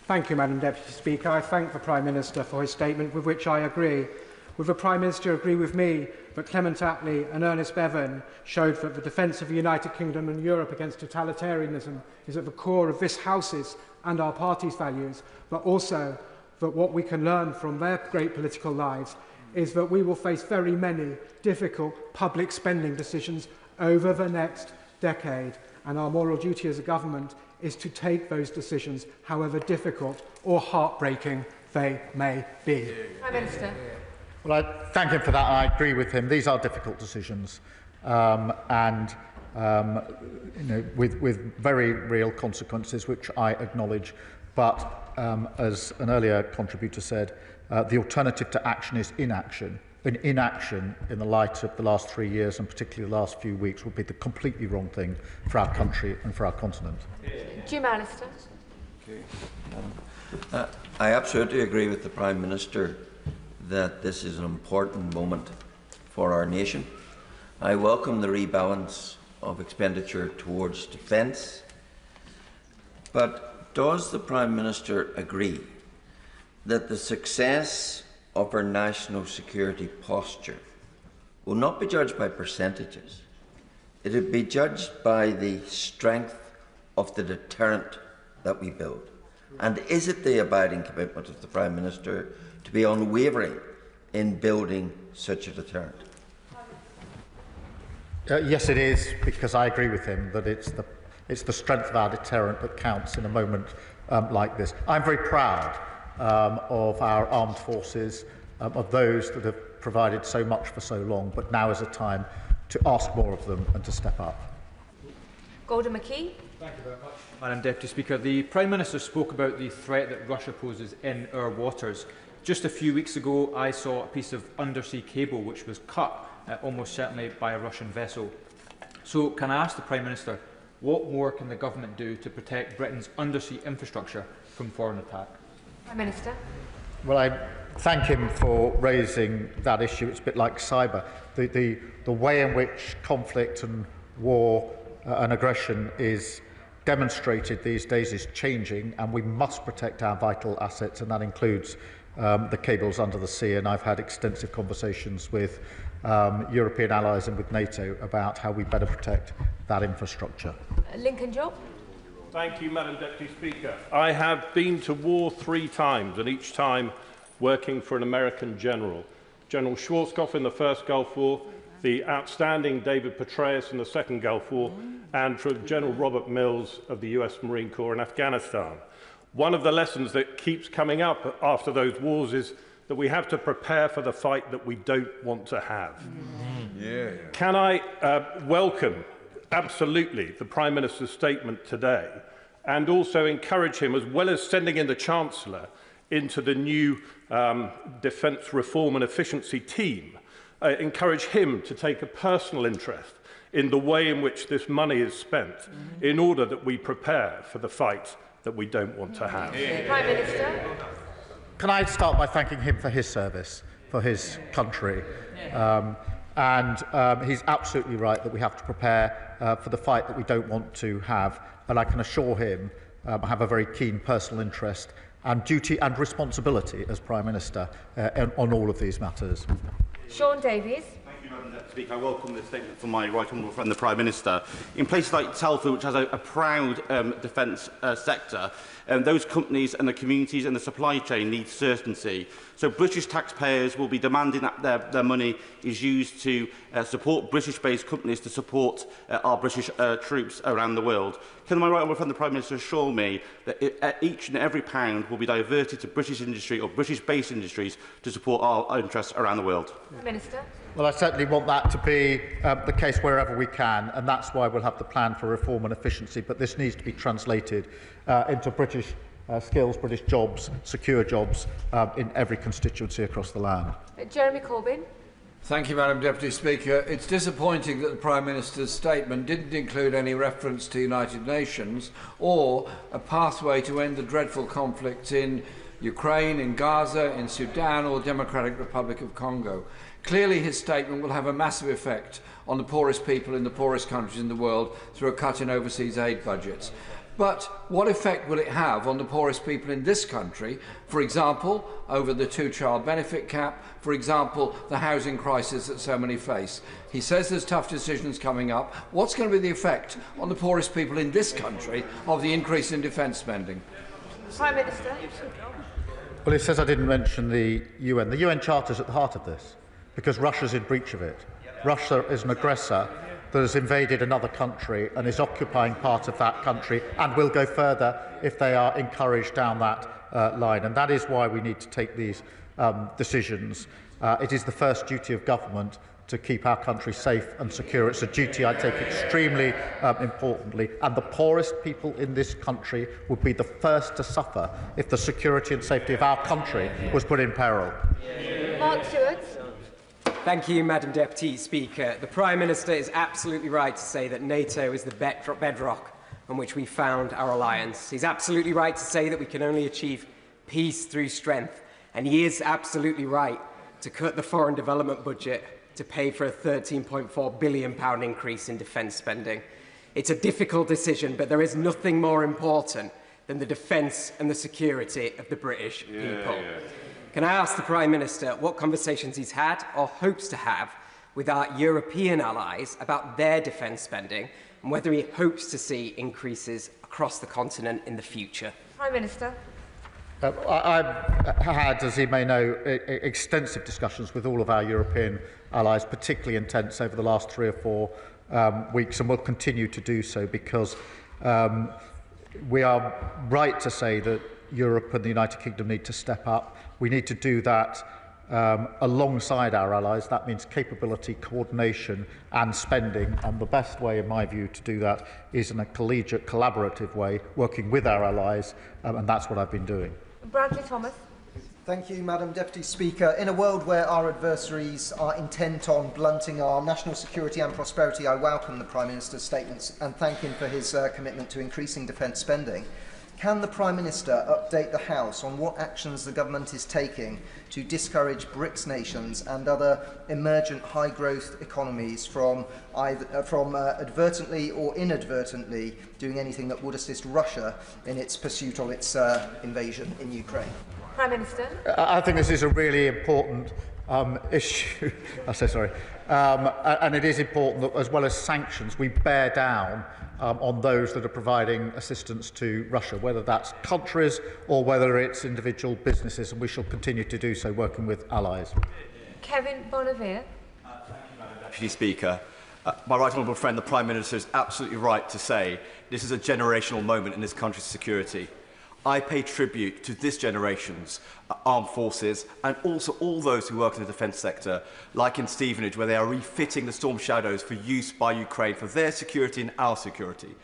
Thank you, Madam Deputy Speaker. I thank the Prime Minister for his statement, with which I agree. Would the Prime Minister agree with me that Clement Attlee and Ernest Bevin showed that the defence of the United Kingdom and Europe against totalitarianism is at the core of this House's and our party's values, but also that what we can learn from their great political lives is that we will face very many difficult public spending decisions over the next decade, and our moral duty as a government is to take those decisions, however difficult or heartbreaking they may be. Prime Minister. Well, I thank him for that. I agree with him. These are difficult decisions, with very real consequences, which I acknowledge. But as an earlier contributor said, the alternative to action is inaction. And inaction, in the light of the last 3 years and particularly the last few weeks, would be the completely wrong thing for our country and for our continent. Jim Allister. I absolutely agree with the Prime Minister that this is an important moment for our nation. I welcome the rebalance of expenditure towards defence, but does the Prime Minister agree that the success of our national security posture will not be judged by percentages? It will be judged by the strength of the deterrent that we build. And is it the abiding commitment of the Prime Minister to be unwavering in building such a deterrent? Yes, it is, because I agree with him that it's the strength of our deterrent that counts in a moment like this. I'm very proud of our armed forces, of those that have provided so much for so long, but now is a time to ask more of them and to step up. Gordon McKee. Thank you very much, Madam Deputy Speaker. The Prime Minister spoke about the threat that Russia poses in our waters. Just a few weeks ago, I saw a piece of undersea cable which was cut, almost certainly by a Russian vessel. So, can I ask the Prime Minister, what more can the government do to protect Britain's undersea infrastructure from foreign attack? Prime Minister. Well, I thank him for raising that issue. It's a bit like cyber. The way in which conflict and war and aggression is demonstrated these days is changing, and we must protect our vital assets, and that includes the cables under the sea. And I've had extensive conversations with European allies and with NATO about how we better protect that infrastructure. Lincoln Job. Thank you, Madam Deputy Speaker. I have been to war 3 times, and each time working for an American general. General Schwarzkopf in the First Gulf War, the outstanding David Petraeus in the Second Gulf War, and from General Robert Mills of the US Marine Corps in Afghanistan. One of the lessons that keeps coming up after those wars is that we have to prepare for the fight that we don't want to have. Can I welcome, absolutely, the Prime Minister's statement today, and also encourage him, as well as sending in the Chancellor into the new Defence Reform and Efficiency team, encourage him to take a personal interest in the way in which this money is spent in order that we prepare for the fight that we don't want to have. Prime Minister. Can I start by thanking him for his service, for his country? He's absolutely right that we have to prepare for the fight that we don't want to have. And I can assure him I have a very keen personal interest and duty and responsibility as Prime Minister on all of these matters. Sean Davies. Thank you, Madam Deputy Speaker. I welcome this statement from my right honourable friend, the Prime Minister. In places like Telford, which has a proud defence sector, those companies and the communities and the supply chain need certainty. So British taxpayers will be demanding that their money is used to support British-based companies to support our British troops around the world. Can my right honourable friend, the Prime Minister, assure me that each and every pound will be diverted to British industry or British-based industries to support our interests around the world? Minister. Well, I certainly want that to be the case wherever we can, and that's why we'll have the plan for reform and efficiency. But this needs to be translated into British skills, British jobs, secure jobs in every constituency across the land. Jeremy Corbyn. Thank you, Madam Deputy Speaker. It's disappointing that the Prime Minister's statement didn't include any reference to the United Nations or a pathway to end the dreadful conflicts in Ukraine, in Gaza, in Sudan or the Democratic Republic of Congo. Clearly, his statement will have a massive effect on the poorest people in the poorest countries in the world through a cut in overseas aid budgets. But what effect will it have on the poorest people in this country, for example, over the two-child benefit cap, for example, the housing crisis that so many face? He says there's tough decisions coming up. What's going to be the effect on the poorest people in this country of the increase in defence spending? Prime Minister. Well, he says I didn't mention the UN. The UN Charter is at the heart of this, because Russia's in breach of it. Russia is an aggressor that has invaded another country and is occupying part of that country and will go further if they are encouraged down that line. And that is why we need to take these decisions. It is the first duty of government to keep our country safe and secure. It's a duty I take extremely importantly, and the poorest people in this country would be the first to suffer if the security and safety of our country was put in peril. Mark Stewart. Thank you, Madam Deputy Speaker. The Prime Minister is absolutely right to say that NATO is the bedrock on which we found our alliance. He's absolutely right to say that we can only achieve peace through strength. And he is absolutely right to cut the foreign development budget to pay for a £13.4 billion increase in defence spending. It's a difficult decision, but there is nothing more important than the defence and the security of the British people. Can I ask the Prime Minister what conversations he's had or hopes to have with our European allies about their defence spending and whether he hopes to see increases across the continent in the future? Prime Minister. I've had, as you may know, extensive discussions with all of our European allies, particularly intense over the last 3 or 4 weeks, and will continue to do so because we are right to say that Europe and the United Kingdom need to step up. We need to do that alongside our allies. That means capability, coordination and spending. And the best way, in my view, to do that is in a collegiate, collaborative way, working with our allies, and that's what I've been doing. Bradley Thomas. Thank you, Madam Deputy Speaker. In a world where our adversaries are intent on blunting our national security and prosperity, I welcome the Prime Minister's statements and thank him for his commitment to increasing defence spending. Can the Prime Minister update the House on what actions the government is taking to discourage BRICS nations and other emergent high-growth economies from advertently or inadvertently doing anything that would assist Russia in its pursuit of its invasion in Ukraine? Prime Minister. I think this is a really important issue. And it is important that, as well as sanctions, we bear down on those that are providing assistance to Russia, whether that's countries or whether it's individual businesses, and we shall continue to do so, working with allies. Kevin Bonavere. Thank you, Madam Deputy Speaker. My right honourable friend, the Prime Minister, is absolutely right to say this is a generational moment in this country's security. I pay tribute to this generation's armed forces and also all those who work in the defence sector, like in Stevenage, where they are refitting the Storm Shadows for use by Ukraine for their security and our security.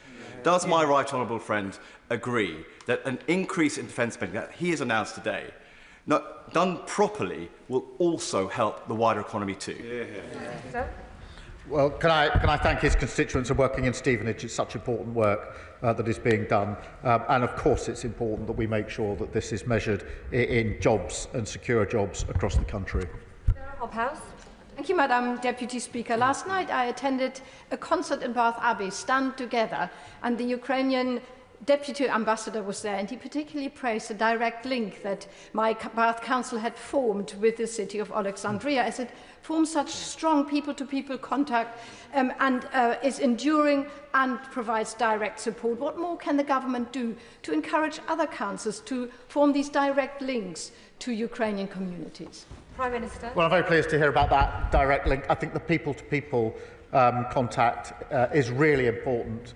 Does my right honourable friend agree that an increase in defence spending that he has announced today, done properly, will also help the wider economy too? Well, can I thank his constituents for working in Stevenage? It's such important work that is being done. And of course, it's important that we make sure that this is measured in jobs and secure jobs across the country. Thank you, Madam Deputy Speaker. Last night I attended a concert in Bath Abbey, Stand Together, and the Ukrainian Deputy Ambassador was there, and he particularly praised the direct link that my Bath Council had formed with the city of Alexandria, as it forms such strong people-to-people contact and is enduring and provides direct support. What more can the government do to encourage other councils to form these direct links to Ukrainian communities? Prime Minister. Well, I'm very pleased to hear about that direct link. I think the people-to-people contact is really important.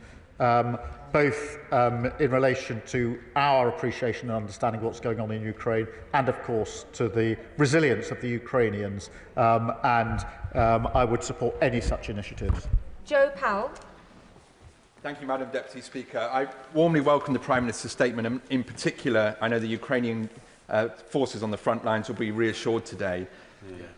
Both in relation to our appreciation and understanding of what's going on in Ukraine and, of course, to the resilience of the Ukrainians. I would support any such initiatives. Joe Powell. Thank you, Madam Deputy Speaker. I warmly welcome the Prime Minister's statement. And in particular, I know the Ukrainian forces on the front lines will be reassured today.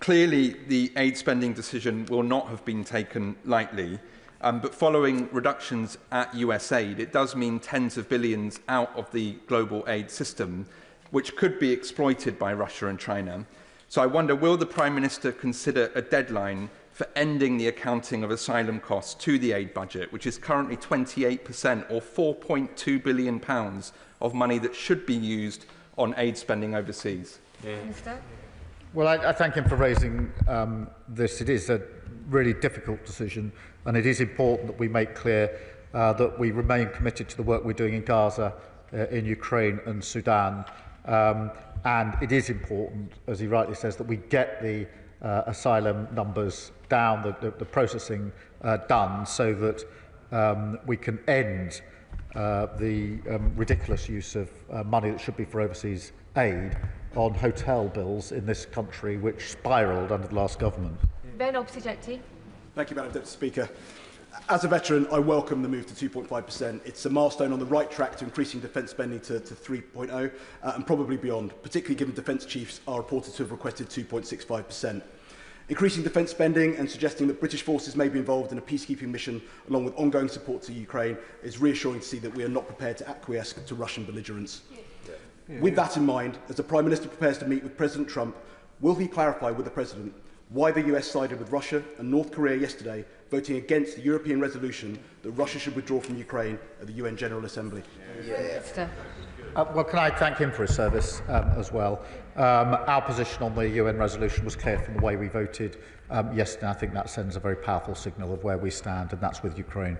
Clearly, the aid spending decision will not have been taken lightly. But following reductions at US aid, it does mean tens of billions out of the global aid system, which could be exploited by Russia and China. So I wonder, will the Prime Minister consider a deadline for ending the accounting of asylum costs to the aid budget, which is currently 28% or £4.2 billion of money that should be used on aid spending overseas? Minister. Well, I thank him for raising this. It is a really difficult decision, and it is important that we make clear that we remain committed to the work we're doing in Gaza, in Ukraine and Sudan. And it is important, as he rightly says, that we get the asylum numbers down, the processing done, so that we can end the ridiculous use of money that should be for overseas aid on hotel bills in this country, which spiralled under the last government. Ben Oxyjecti. Thank you, Madam Deputy Speaker. As a veteran, I welcome the move to 2.5%. It's a milestone on the right track to increasing defence spending to 3.0 and probably beyond, particularly given defence chiefs are reported to have requested 2.65%. Increasing defence spending and suggesting that British forces may be involved in a peacekeeping mission along with ongoing support to Ukraine is reassuring to see that we are not prepared to acquiesce to Russian belligerence. With that in mind, as the Prime Minister prepares to meet with President Trump, will he clarify with the President why the US sided with Russia and North Korea yesterday, voting against the European resolution that Russia should withdraw from Ukraine at the UN General Assembly? Well, can I thank him for his service as well? Our position on the UN resolution was clear from the way we voted yesterday. I think that sends a very powerful signal of where we stand, and that's with Ukraine.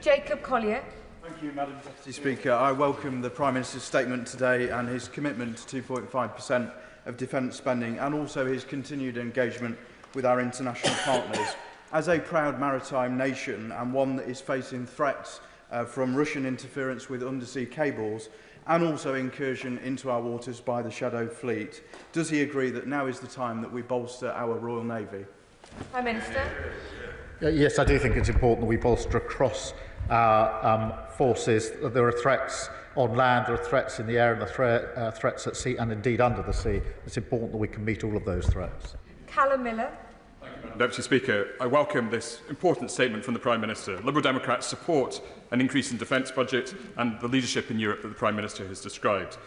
Jacob Collier. Thank you, Madam Deputy Speaker. I welcome the Prime Minister's statement today and his commitment to 2.5% of defence spending, and also his continued engagement with our international partners. As a proud maritime nation and one that is facing threats from Russian interference with undersea cables and also incursion into our waters by the Shadow Fleet, does he agree that now is the time that we bolster our Royal Navy? Prime Minister. Yes, I do think it's important that we bolster across our forces. There are threats on land, there are threats in the air, and there are threats at sea and indeed under the sea. It's important that we can meet all of those threats. Callum Miller. Deputy Speaker, I welcome this important statement from the Prime Minister. Liberal Democrats support an increase in defence budget and the leadership in Europe that the Prime Minister has described.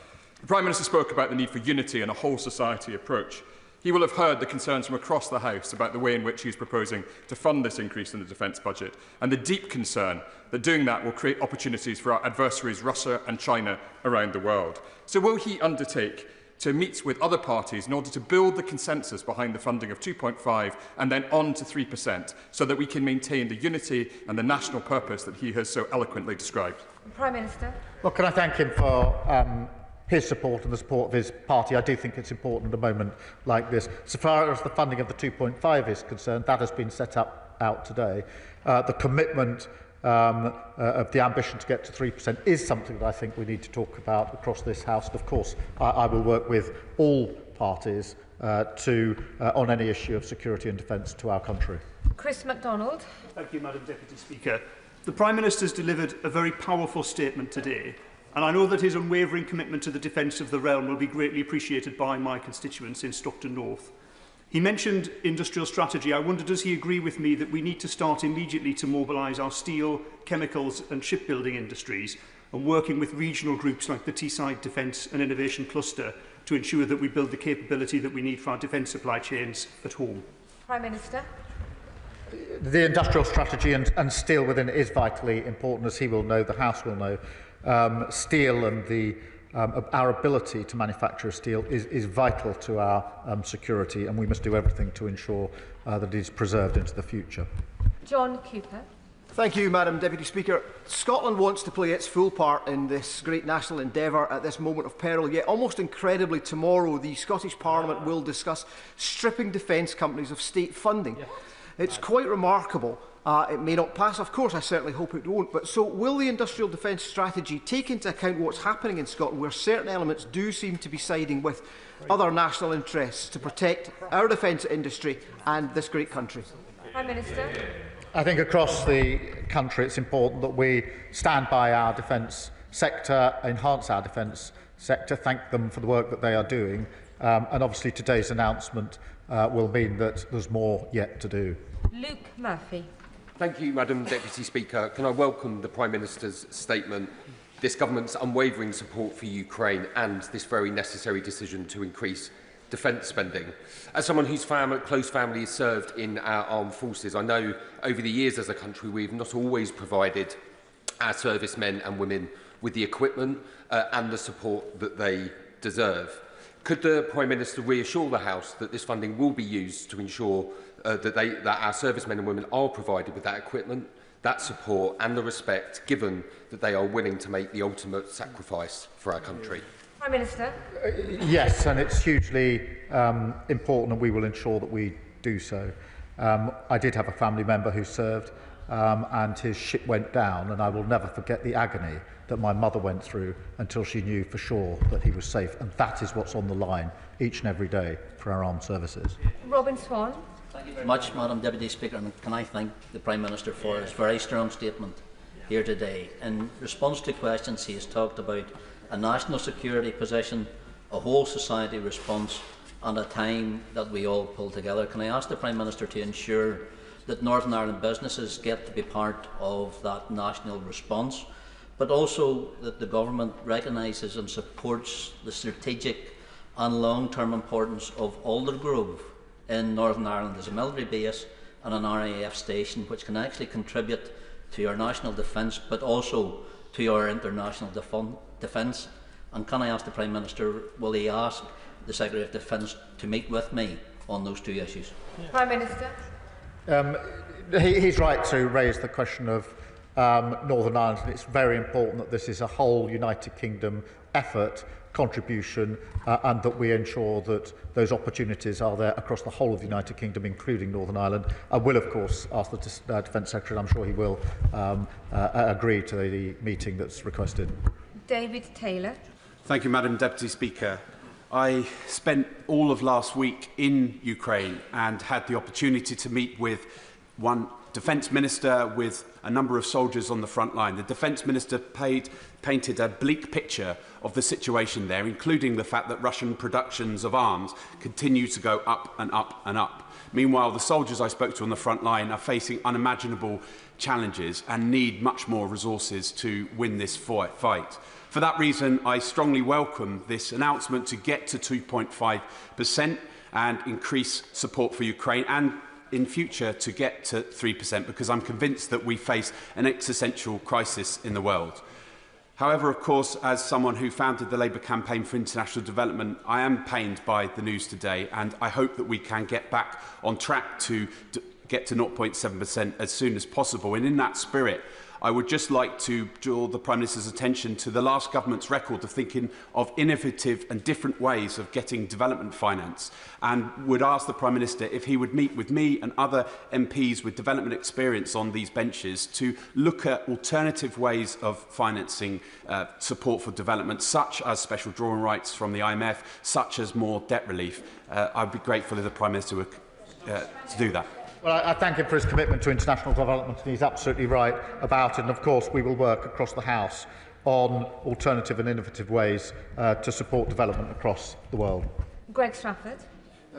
The Prime Minister spoke about the need for unity and a whole society approach. He will have heard the concerns from across the House about the way in which he is proposing to fund this increase in the defence budget, and the deep concern that doing that will create opportunities for our adversaries Russia and China around the world. So will he undertake to meet with other parties in order to build the consensus behind the funding of 2.5 and then on to 3%, so that we can maintain the unity and the national purpose that he has so eloquently described? Prime Minister. Well, can I thank him for his support and the support of his party. I do think it's important at a moment like this. So far as the funding of the 2.5 is concerned, that has been set up out today. The commitment of the ambition to get to 3% is something that I think we need to talk about across this House. And of course, I will work with all parties on any issue of security and defence to our country. Chris MacDonald. Thank you, Madam Deputy Speaker. The Prime Minister has delivered a very powerful statement today, and I know that his unwavering commitment to the defence of the realm will be greatly appreciated by my constituents in Stockton North. He mentioned industrial strategy. I wonder, does he agree with me that we need to start immediately to mobilise our steel, chemicals and shipbuilding industries, and working with regional groups like the Teesside Defence and Innovation Cluster to ensure that we build the capability that we need for our defence supply chains at home? Prime Minister. The industrial strategy and steel within it is vitally important, as he will know, the House will know. Steel and our ability to manufacture steel is vital to our security, and we must do everything to ensure that it is preserved into the future. John Cooper. Thank you, Madam Deputy Speaker. Scotland wants to play its full part in this great national endeavour at this moment of peril, yet almost incredibly tomorrow the Scottish Parliament will discuss stripping defence companies of state funding. It's quite remarkable. It may not pass, of course, I certainly hope it won't, but so will the industrial defence strategy take into account what's happening in Scotland, where certain elements do seem to be siding with other national interests to protect our defence industry and this great country? Prime Minister. I think across the country it's important that we stand by our defence sector, enhance our defence sector, thank them for the work that they are doing, and obviously today's announcement will mean that there's more yet to do. Luke Murphy. Thank you, Madam Deputy Speaker. Can I welcome the Prime Minister's statement, this government's unwavering support for Ukraine and this very necessary decision to increase defence spending. As someone whose close family has served in our armed forces, I know over the years as a country we've not always provided our servicemen and women with the equipment and the support that they deserve. Could the Prime Minister reassure the House that this funding will be used to ensure that our servicemen and women are provided with that equipment, that support and the respect, given that they are willing to make the ultimate sacrifice for our country? Prime Minister. Yes, and it's hugely important, and we will ensure that we do so. I did have a family member who served, and his ship went down, and I will never forget the agony that my mother went through until she knew for sure that he was safe, and that is what's on the line each and every day for our armed services. Robin Swan. Thank you very much, Madam Deputy Speaker, and can I thank the Prime Minister for his very strong statement here today. In response to questions, he has talked about a national security position, a whole society response, and a time that we all pull together. Can I ask the Prime Minister to ensure that Northern Ireland businesses get to be part of that national response, but also that the government recognises and supports the strategic and long-term importance of Aldergrove in Northern Ireland as a military base and an RAF station, which can actually contribute to our national defence, but also to our international defence? And can I ask the Prime Minister, will he ask the Secretary of Defence to meet with me on those two issues? Prime Minister. He's right to raise the question of Northern Ireland, and it's very important that this is a whole United Kingdom effort, contribution, and that we ensure that those opportunities are there across the whole of the United Kingdom, including Northern Ireland. I will, of course, ask the Defence Secretary, and I'm sure he will agree to the meeting that's requested. David Taylor. Thank you, Madam Deputy Speaker. I spent all of last week in Ukraine and had the opportunity to meet with one Defence Minister, with a number of soldiers on the front line. The Defence Minister painted a bleak picture of the situation there, including the fact that Russian productions of arms continue to go up and up and up. Meanwhile, the soldiers I spoke to on the front line are facing unimaginable challenges and need much more resources to win this fight. For that reason, I strongly welcome this announcement to get to 2.5% and increase support for Ukraine, and in future to get to 3%, because I'm convinced that we face an existential crisis in the world. However, of course, as someone who founded the Labour Campaign for International Development, I am pained by the news today, and I hope that we can get back on track to get to 0.7% as soon as possible. And in that spirit, I would just like to draw the Prime Minister's attention to the last government's record of thinking of innovative and different ways of getting development finance, and would ask the Prime Minister if he would meet with me and other MPs with development experience on these benches to look at alternative ways of financing support for development, such as special drawing rights from the IMF, such as more debt relief. I'd be grateful if the Prime Minister would to do that. Well, I thank him for his commitment to international development, and he's absolutely right about it. And of course, we will work across the House on alternative and innovative ways to support development across the world. Greg Strafford.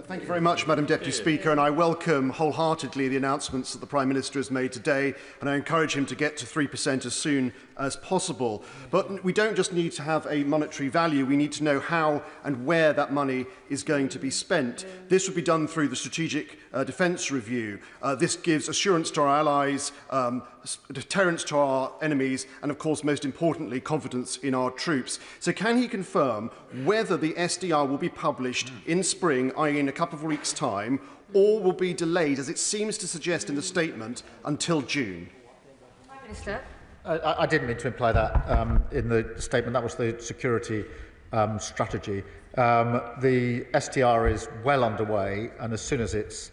Thank you very much, Madam Deputy Speaker, and I welcome wholeheartedly the announcements that the Prime Minister has made today, and I encourage him to get to 3% as soon as possible. But we don't just need to have a monetary value, we need to know how and where that money is going to be spent. This would be done through the Strategic Defence Review. This gives assurance to our allies, deterrence to our enemies, and of course, most importantly, confidence in our troops. So can he confirm whether the SDR will be published in spring, i.e. in a couple of weeks' time, or will be delayed, as it seems to suggest in the statement, until June? Prime Minister. I didn't mean to imply that in the statement. That was the security strategy. The SDR is well underway, and as soon as it's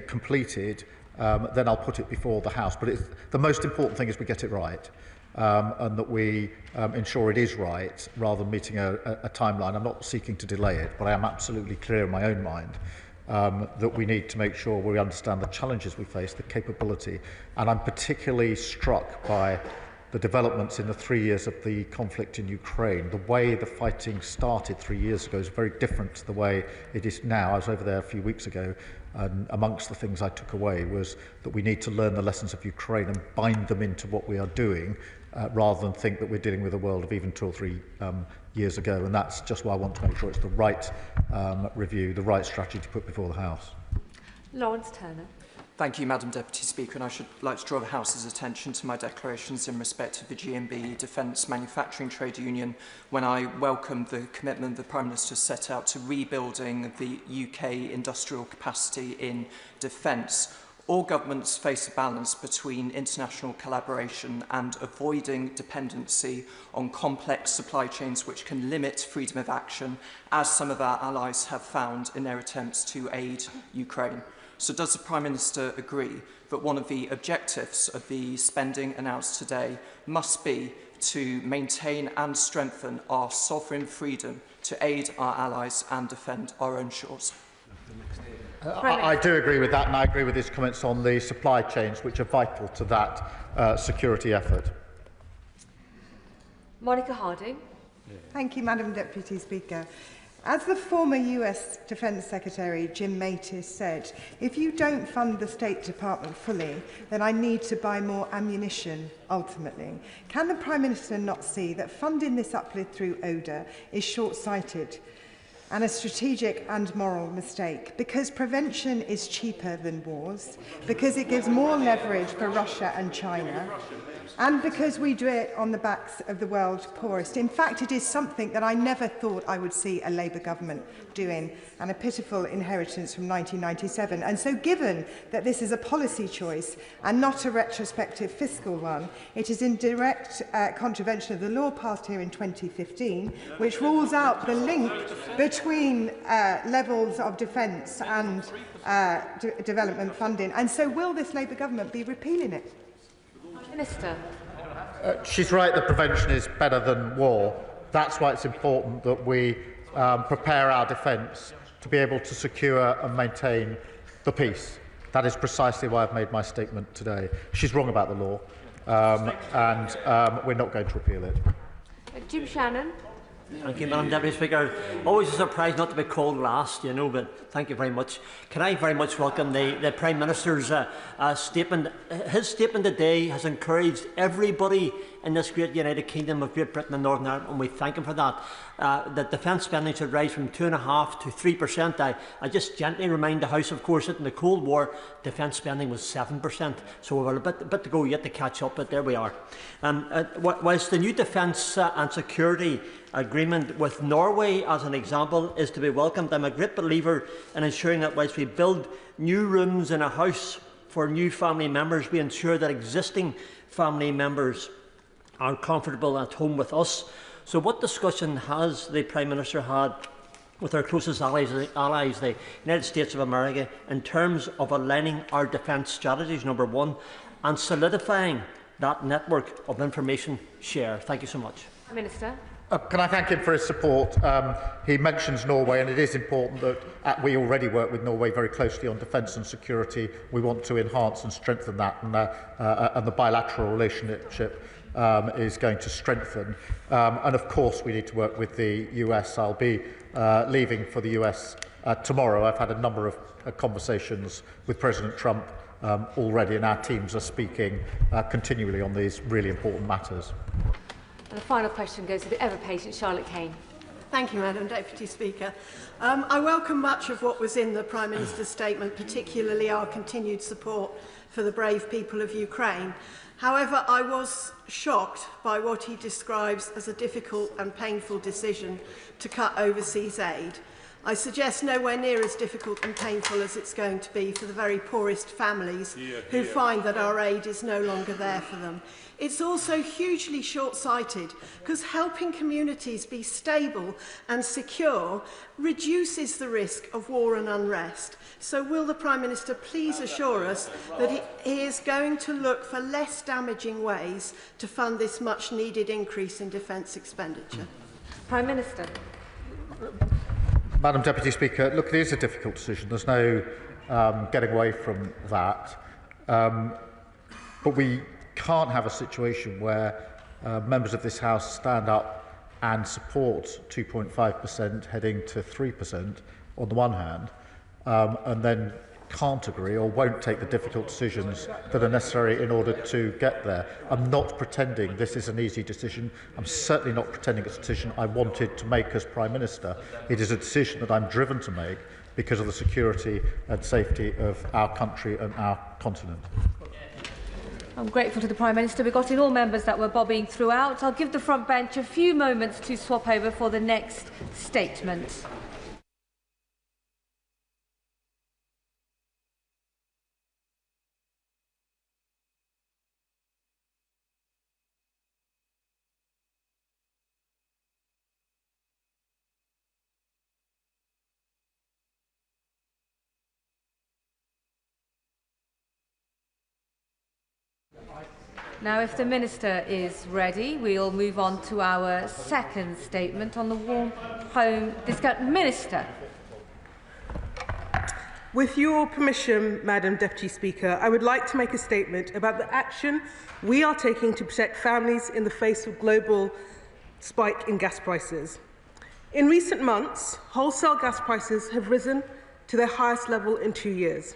completed, then I'll put it before the House. But the most important thing is we get it right, and that we ensure it is right, rather than meeting a timeline. I'm not seeking to delay it, but I am absolutely clear in my own mind that we need to make sure we understand the challenges we face, the capability, and I'm particularly struck by the developments in the 3 years of the conflict in Ukraine. The way the fighting started 3 years ago is very different to the way it is now. I was over there a few weeks ago, and amongst the things I took away was that we need to learn the lessons of Ukraine and bind them into what we are doing, rather than think that we're dealing with a world of even 2 or 3 years ago. And that's just why I want to make sure it's the right review, the right strategy to put before the House. Lawrence Turner. Thank you, Madam Deputy Speaker, and I should like to draw the House's attention to my declarations in respect of the GMB Defence Manufacturing Trade Union, when I welcome the commitment the Prime Minister set out to rebuilding the UK industrial capacity in defence. All governments face a balance between international collaboration and avoiding dependency on complex supply chains which can limit freedom of action, as some of our allies have found in their attempts to aid Ukraine. So does the Prime Minister agree that one of the objectives of the spending announced today must be to maintain and strengthen our sovereign freedom to aid our allies and defend our own shores? I do agree with that, and I agree with his comments on the supply chains, which are vital to that security effort. Monica Harding. Thank you, Madam Deputy Speaker. As the former US Defence Secretary Jim Mattis said, if you don't fund the State Department fully, then I need to buy more ammunition, ultimately. Can the Prime Minister not see that funding this uplift through ODA is short-sighted and a strategic and moral mistake? Because prevention is cheaper than wars, because it gives more leverage for Russia and China, and because we do it on the backs of the world's poorest. In fact, it is something that I never thought I would see a Labour government doing, and a pitiful inheritance from 1997. And so given that this is a policy choice and not a retrospective fiscal one, it is in direct contravention of the law passed here in 2015, which rules out the link between levels of defence and development funding. And so will this Labour government be repealing it? Minister. She's right that prevention is better than war. That's why it's important that we prepare our defence to be able to secure and maintain the peace. That is precisely why I've made my statement today. She's wrong about the law, and we're not going to repeal it. Jim Shannon. Thank you, Madam Deputy Speaker. Always a surprise not to be called last, you know, but thank you very much. Can I very much welcome the Prime Minister's statement. His statement today has encouraged everybody in this great United Kingdom of Great Britain and Northern Ireland, and we thank him for that. That defence spending should rise from 2.5% to 3%. I just gently remind the House, of course, that in the Cold War, defence spending was 7%, so we've got a bit to go yet to catch up, but there we are. Whilst the new defence and security agreement with Norway, as an example, is to be welcomed, I'm a great believer in ensuring that whilst we build new rooms in a house for new family members. We ensure that existing family members are comfortable at home with us. So what discussion has the Prime Minister had with our closest allies, the United States of America, in terms of aligning our defence strategies, number one, and solidifying that network of information share? Thank you so much. Minister. Can I thank him for his support? He mentions Norway, and it is important that we already work with Norway very closely on defence and security. We want to enhance and strengthen that, and the bilateral relationship is going to strengthen. And of course, we need to work with the US. I'll be leaving for the US tomorrow. I've had a number of conversations with President Trump already, and our teams are speaking continually on these really important matters. And the final question goes to the ever-patient Charlotte Kane. Thank you, Madam Deputy Speaker. I welcome much of what was in the Prime Minister's statement, particularly our continued support for the brave people of Ukraine. However, I was shocked by what he describes as a difficult and painful decision to cut overseas aid. I suggest nowhere near as difficult and painful as it's going to be for the very poorest families who find that our aid is no longer there for them. It's also hugely short-sighted because helping communities be stable and secure reduces the risk of war and unrest. So will the Prime Minister please assure us that he is going to look for less damaging ways to fund this much-needed increase in defence expenditure? Prime Minister. Madam Deputy Speaker, look, it is a difficult decision. There's no getting away from that. But we can't have a situation where members of this House stand up and support 2.5% heading to 3% on the one hand, and then can't agree or won't take the difficult decisions that are necessary in order to get there. I'm not pretending this is an easy decision. I'm certainly not pretending it's a decision I wanted to make as Prime Minister. It is a decision that I'm driven to make because of the security and safety of our country and our continent. I'm grateful to the Prime Minister. We've got in all members that were bobbing throughout. I'll give the front bench a few moments to swap over for the next statement. Now, if the Minister is ready, we'll move on to our second statement on the warm home discount. Minister. With your permission, Madam Deputy Speaker, I would like to make a statement about the action we are taking to protect families in the face of global spike in gas prices. In recent months, wholesale gas prices have risen to their highest level in 2 years.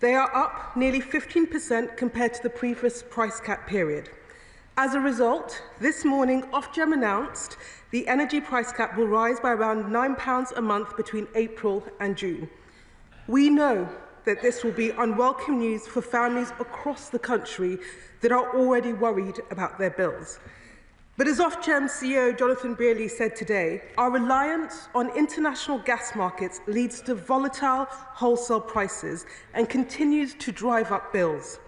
They are up nearly 15% compared to the previous price cap period. As a result, this morning Ofgem announced the energy price cap will rise by around £9 a month between April and June. We know that this will be unwelcome news for families across the country that are already worried about their bills. But as Ofgem CEO Jonathan Brearley said today, our reliance on international gas markets leads to volatile wholesale prices and continues to drive up bills.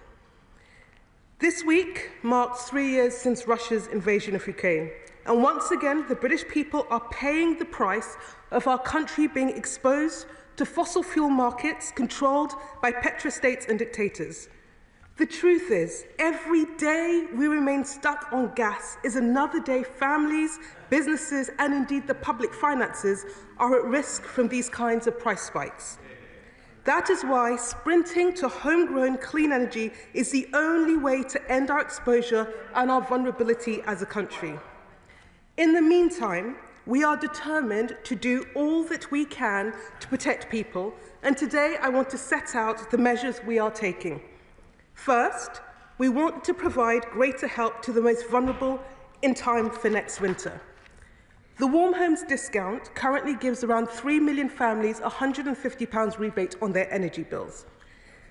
This week marks 3 years since Russia's invasion of Ukraine, and once again the British people are paying the price of our country being exposed to fossil fuel markets controlled by petrostates and dictators. The truth is, every day we remain stuck on gas is another day families, businesses, and indeed the public finances are at risk from these kinds of price spikes. That is why sprinting to homegrown clean energy is the only way to end our exposure and our vulnerability as a country. In the meantime, we are determined to do all that we can to protect people, and today I want to set out the measures we are taking. First, we want to provide greater help to the most vulnerable in time for next winter. The Warm Homes discount currently gives around 3 million families a £150 rebate on their energy bills.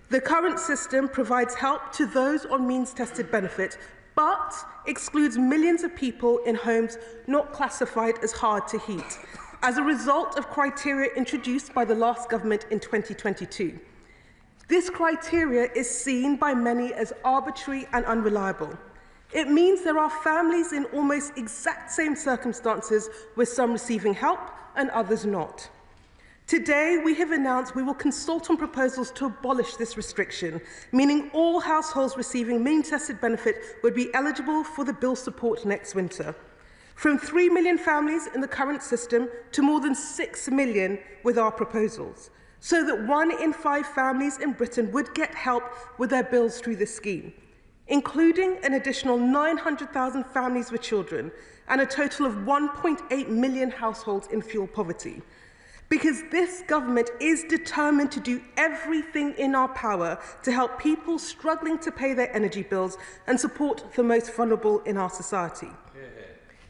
The current system provides help to those on means-tested benefit, but excludes millions of people in homes not classified as hard to heat, as a result of criteria introduced by the last government in 2022. This criteria is seen by many as arbitrary and unreliable. It means there are families in almost exact same circumstances, with some receiving help and others not. Today, we have announced we will consult on proposals to abolish this restriction, meaning all households receiving means-tested benefit would be eligible for the bill support next winter. From 3 million families in the current system to more than 6 million with our proposals, so that 1 in 5 families in Britain would get help with their bills through this scheme, including an additional 900,000 families with children and a total of 1.8 million households in fuel poverty. Because this government is determined to do everything in our power to help people struggling to pay their energy bills and support the most vulnerable in our society.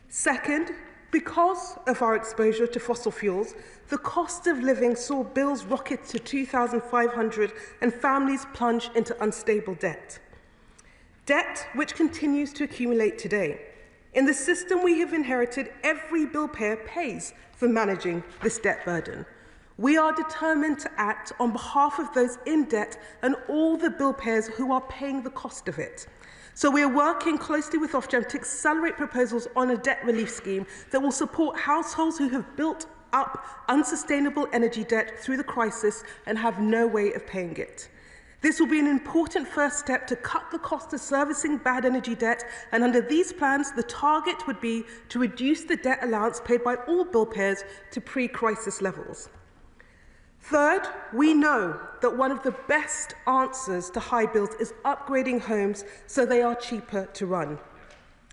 Second, because of our exposure to fossil fuels, the cost of living saw bills rocket to $2,500 and families plunge into unstable debt. Debt which continues to accumulate today. In the system we have inherited, every bill payer pays for managing this debt burden. We are determined to act on behalf of those in debt and all the bill payers who are paying the cost of it. So we are working closely with Ofgem to accelerate proposals on a debt relief scheme that will support households who have built up unsustainable energy debt through the crisis and have no way of paying it. This will be an important first step to cut the cost of servicing bad energy debt, and under these plans, the target would be to reduce the debt allowance paid by all bill payers to pre-crisis levels. Third, we know that one of the best answers to high bills is upgrading homes so they are cheaper to run.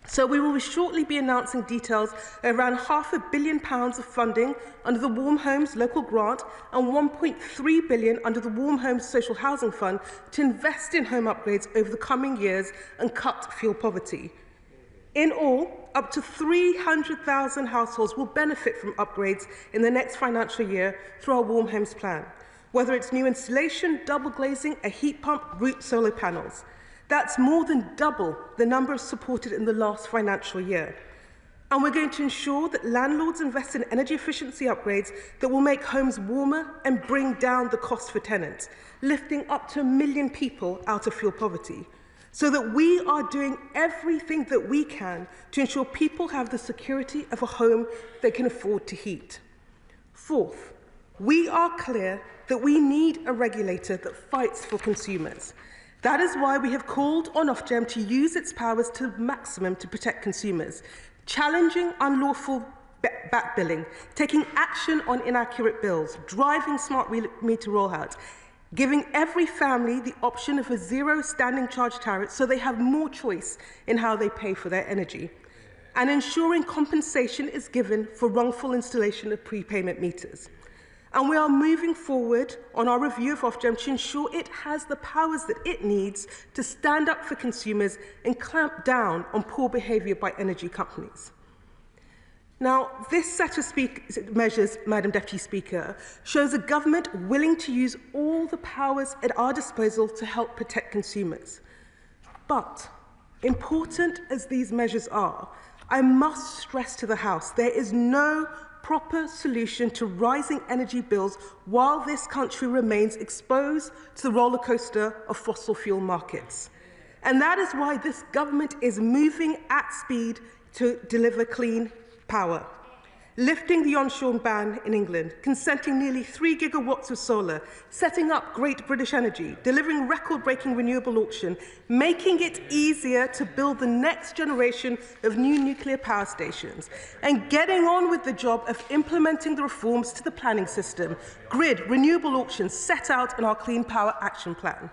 So we will shortly be announcing details around £500 million of funding under the Warm Homes Local Grant and £1.3 billion under the Warm Homes Social Housing Fund to invest in home upgrades over the coming years and cut fuel poverty. In all, up to 300,000 households will benefit from upgrades in the next financial year through our Warm Homes plan, whether it's new installation, double glazing, a heat pump, roof solar panels. That's more than double the number supported in the last financial year. And we're going to ensure that landlords invest in energy efficiency upgrades that will make homes warmer and bring down the cost for tenants, lifting up to 1 million people out of fuel poverty, so that we are doing everything that we can to ensure people have the security of a home they can afford to heat. Fourth, we are clear that we need a regulator that fights for consumers. That is why we have called on Ofgem to use its powers to the maximum to protect consumers, challenging unlawful back billing, taking action on inaccurate bills, driving smart meter rollout, giving every family the option of a zero standing charge tariff so they have more choice in how they pay for their energy, and ensuring compensation is given for wrongful installation of prepayment meters. And we are moving forward on our review of Ofgem to ensure it has the powers that it needs to stand up for consumers and clamp down on poor behaviour by energy companies. Now, this set of measures, Madam Deputy Speaker, shows a government willing to use all the powers at our disposal to help protect consumers. But, important as these measures are, I must stress to the House there is no proper solution to rising energy bills while this country remains exposed to the rollercoaster of fossil fuel markets. And that is why this government is moving at speed to deliver clean power. Lifting the onshore ban in England, consenting nearly 3 gigawatts of solar, setting up Great British Energy, delivering record-breaking renewable auction, making it easier to build the next generation of new nuclear power stations, and getting on with the job of implementing the reforms to the planning system, grid, renewable auctions set out in our Clean Power Action Plan.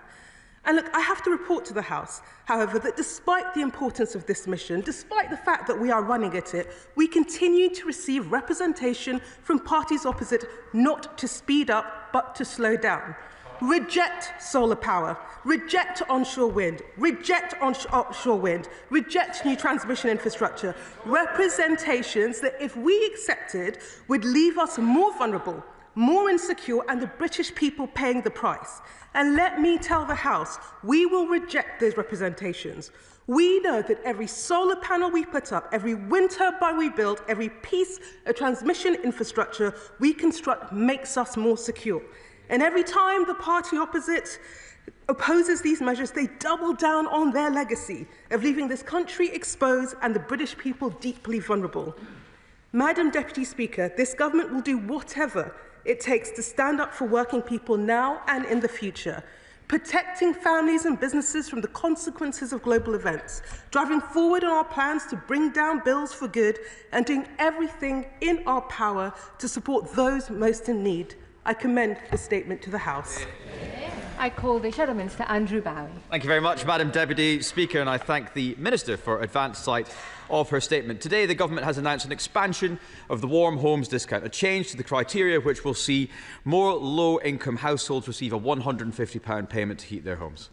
And look, I have to report to the House, however, that despite the importance of this mission, despite the fact that we are running at it, we continue to receive representation from parties opposite not to speed up, but to slow down. Reject solar power, reject onshore wind, reject offshore wind, reject new transmission infrastructure, representations that, if we accepted, would leave us more vulnerable, more insecure, and the British people paying the price. And let me tell the House, we will reject those representations. We know that every solar panel we put up, every wind turbine we build, every piece of transmission infrastructure we construct makes us more secure. And every time the party opposite opposes these measures, they double down on their legacy of leaving this country exposed and the British people deeply vulnerable. Madam Deputy Speaker, this government will do whatever it takes to stand up for working people now and in the future, protecting families and businesses from the consequences of global events, driving forward on our plans to bring down bills for good, and doing everything in our power to support those most in need. I commend this statement to the House. I call the Shadow Minister Andrew Bowie. Thank you very much, Madam Deputy Speaker, and I thank the Minister for advance sight of her statement. Today, the Government has announced an expansion of the Warm Homes discount, a change to the criteria which will see more low-income households receive a £150 payment to heat their homes.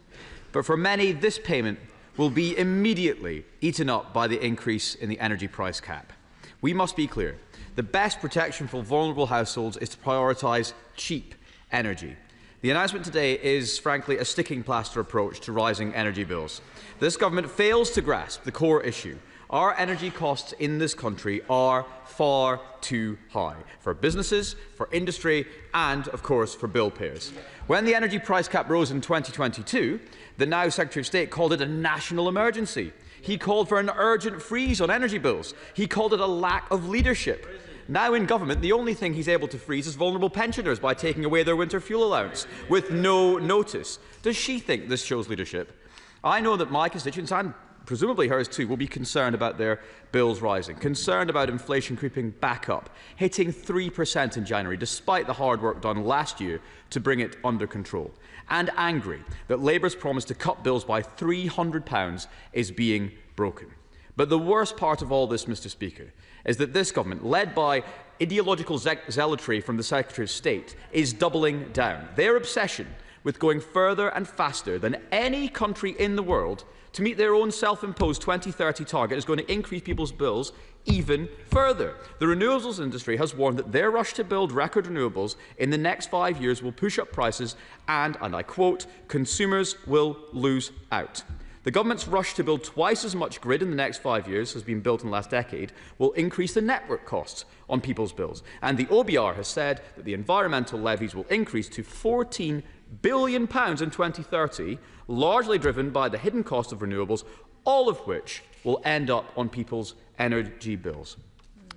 But for many, this payment will be immediately eaten up by the increase in the energy price cap. We must be clear. The best protection for vulnerable households is to prioritise cheap energy. The announcement today is, frankly, a sticking plaster approach to rising energy bills. This government fails to grasp the core issue. Our energy costs in this country are far too high for businesses, for industry and, of course, for bill payers. When the energy price cap rose in 2022, the now Secretary of State called it a national emergency. He called for an urgent freeze on energy bills. He called it a lack of leadership. Now in government, the only thing he's able to freeze is vulnerable pensioners by taking away their winter fuel allowance with no notice. Does she think this shows leadership? I know that my constituents, and presumably hers too, will be concerned about their bills rising, concerned about inflation creeping back up, hitting 3% in January, despite the hard work done last year to bring it under control, and angry that Labour's promise to cut bills by £300 is being broken. But the worst part of all this, Mr. Speaker, is that this government, led by ideological zealotry from the Secretary of State, is doubling down. Their obsession with going further and faster than any country in the world to meet their own self-imposed 2030 target is going to increase people's bills even further. The renewables industry has warned that their rush to build record renewables in the next 5 years will push up prices and I quote, consumers will lose out. The government's rush to build twice as much grid in the next 5 years as has been built in the last decade will increase the network costs on people's bills. And the OBR has said that the environmental levies will increase to £14 billion in 2030, largely driven by the hidden cost of renewables, all of which will end up on people's energy bills.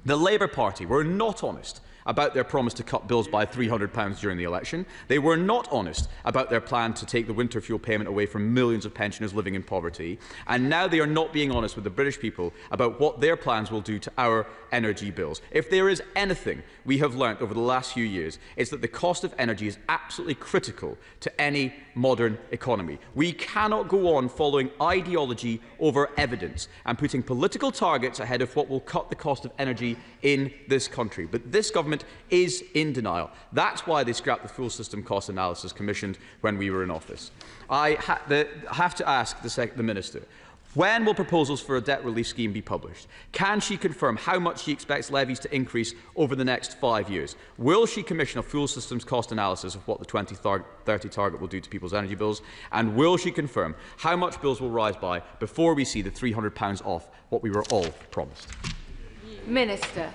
The Labour Party were not honest about their promise to cut bills by £300 during the election. They were not honest about their plan to take the winter fuel payment away from millions of pensioners living in poverty. And now they are not being honest with the British people about what their plans will do to our energy bills. If there is anything we have learnt over the last few years, it's that the cost of energy is absolutely critical to any modern economy. We cannot go on following ideology over evidence and putting political targets ahead of what will cut the cost of energy in this country. But this government is in denial. That's why they scrapped the fuel system cost analysis commissioned when we were in office. I have to ask the Minister, when will proposals for a debt relief scheme be published? Can she confirm how much she expects levies to increase over the next 5 years? Will she commission a fuel systems cost analysis of what the 2030 target will do to people's energy bills? And will she confirm how much bills will rise by before we see the £300 off what we were all promised? Minister.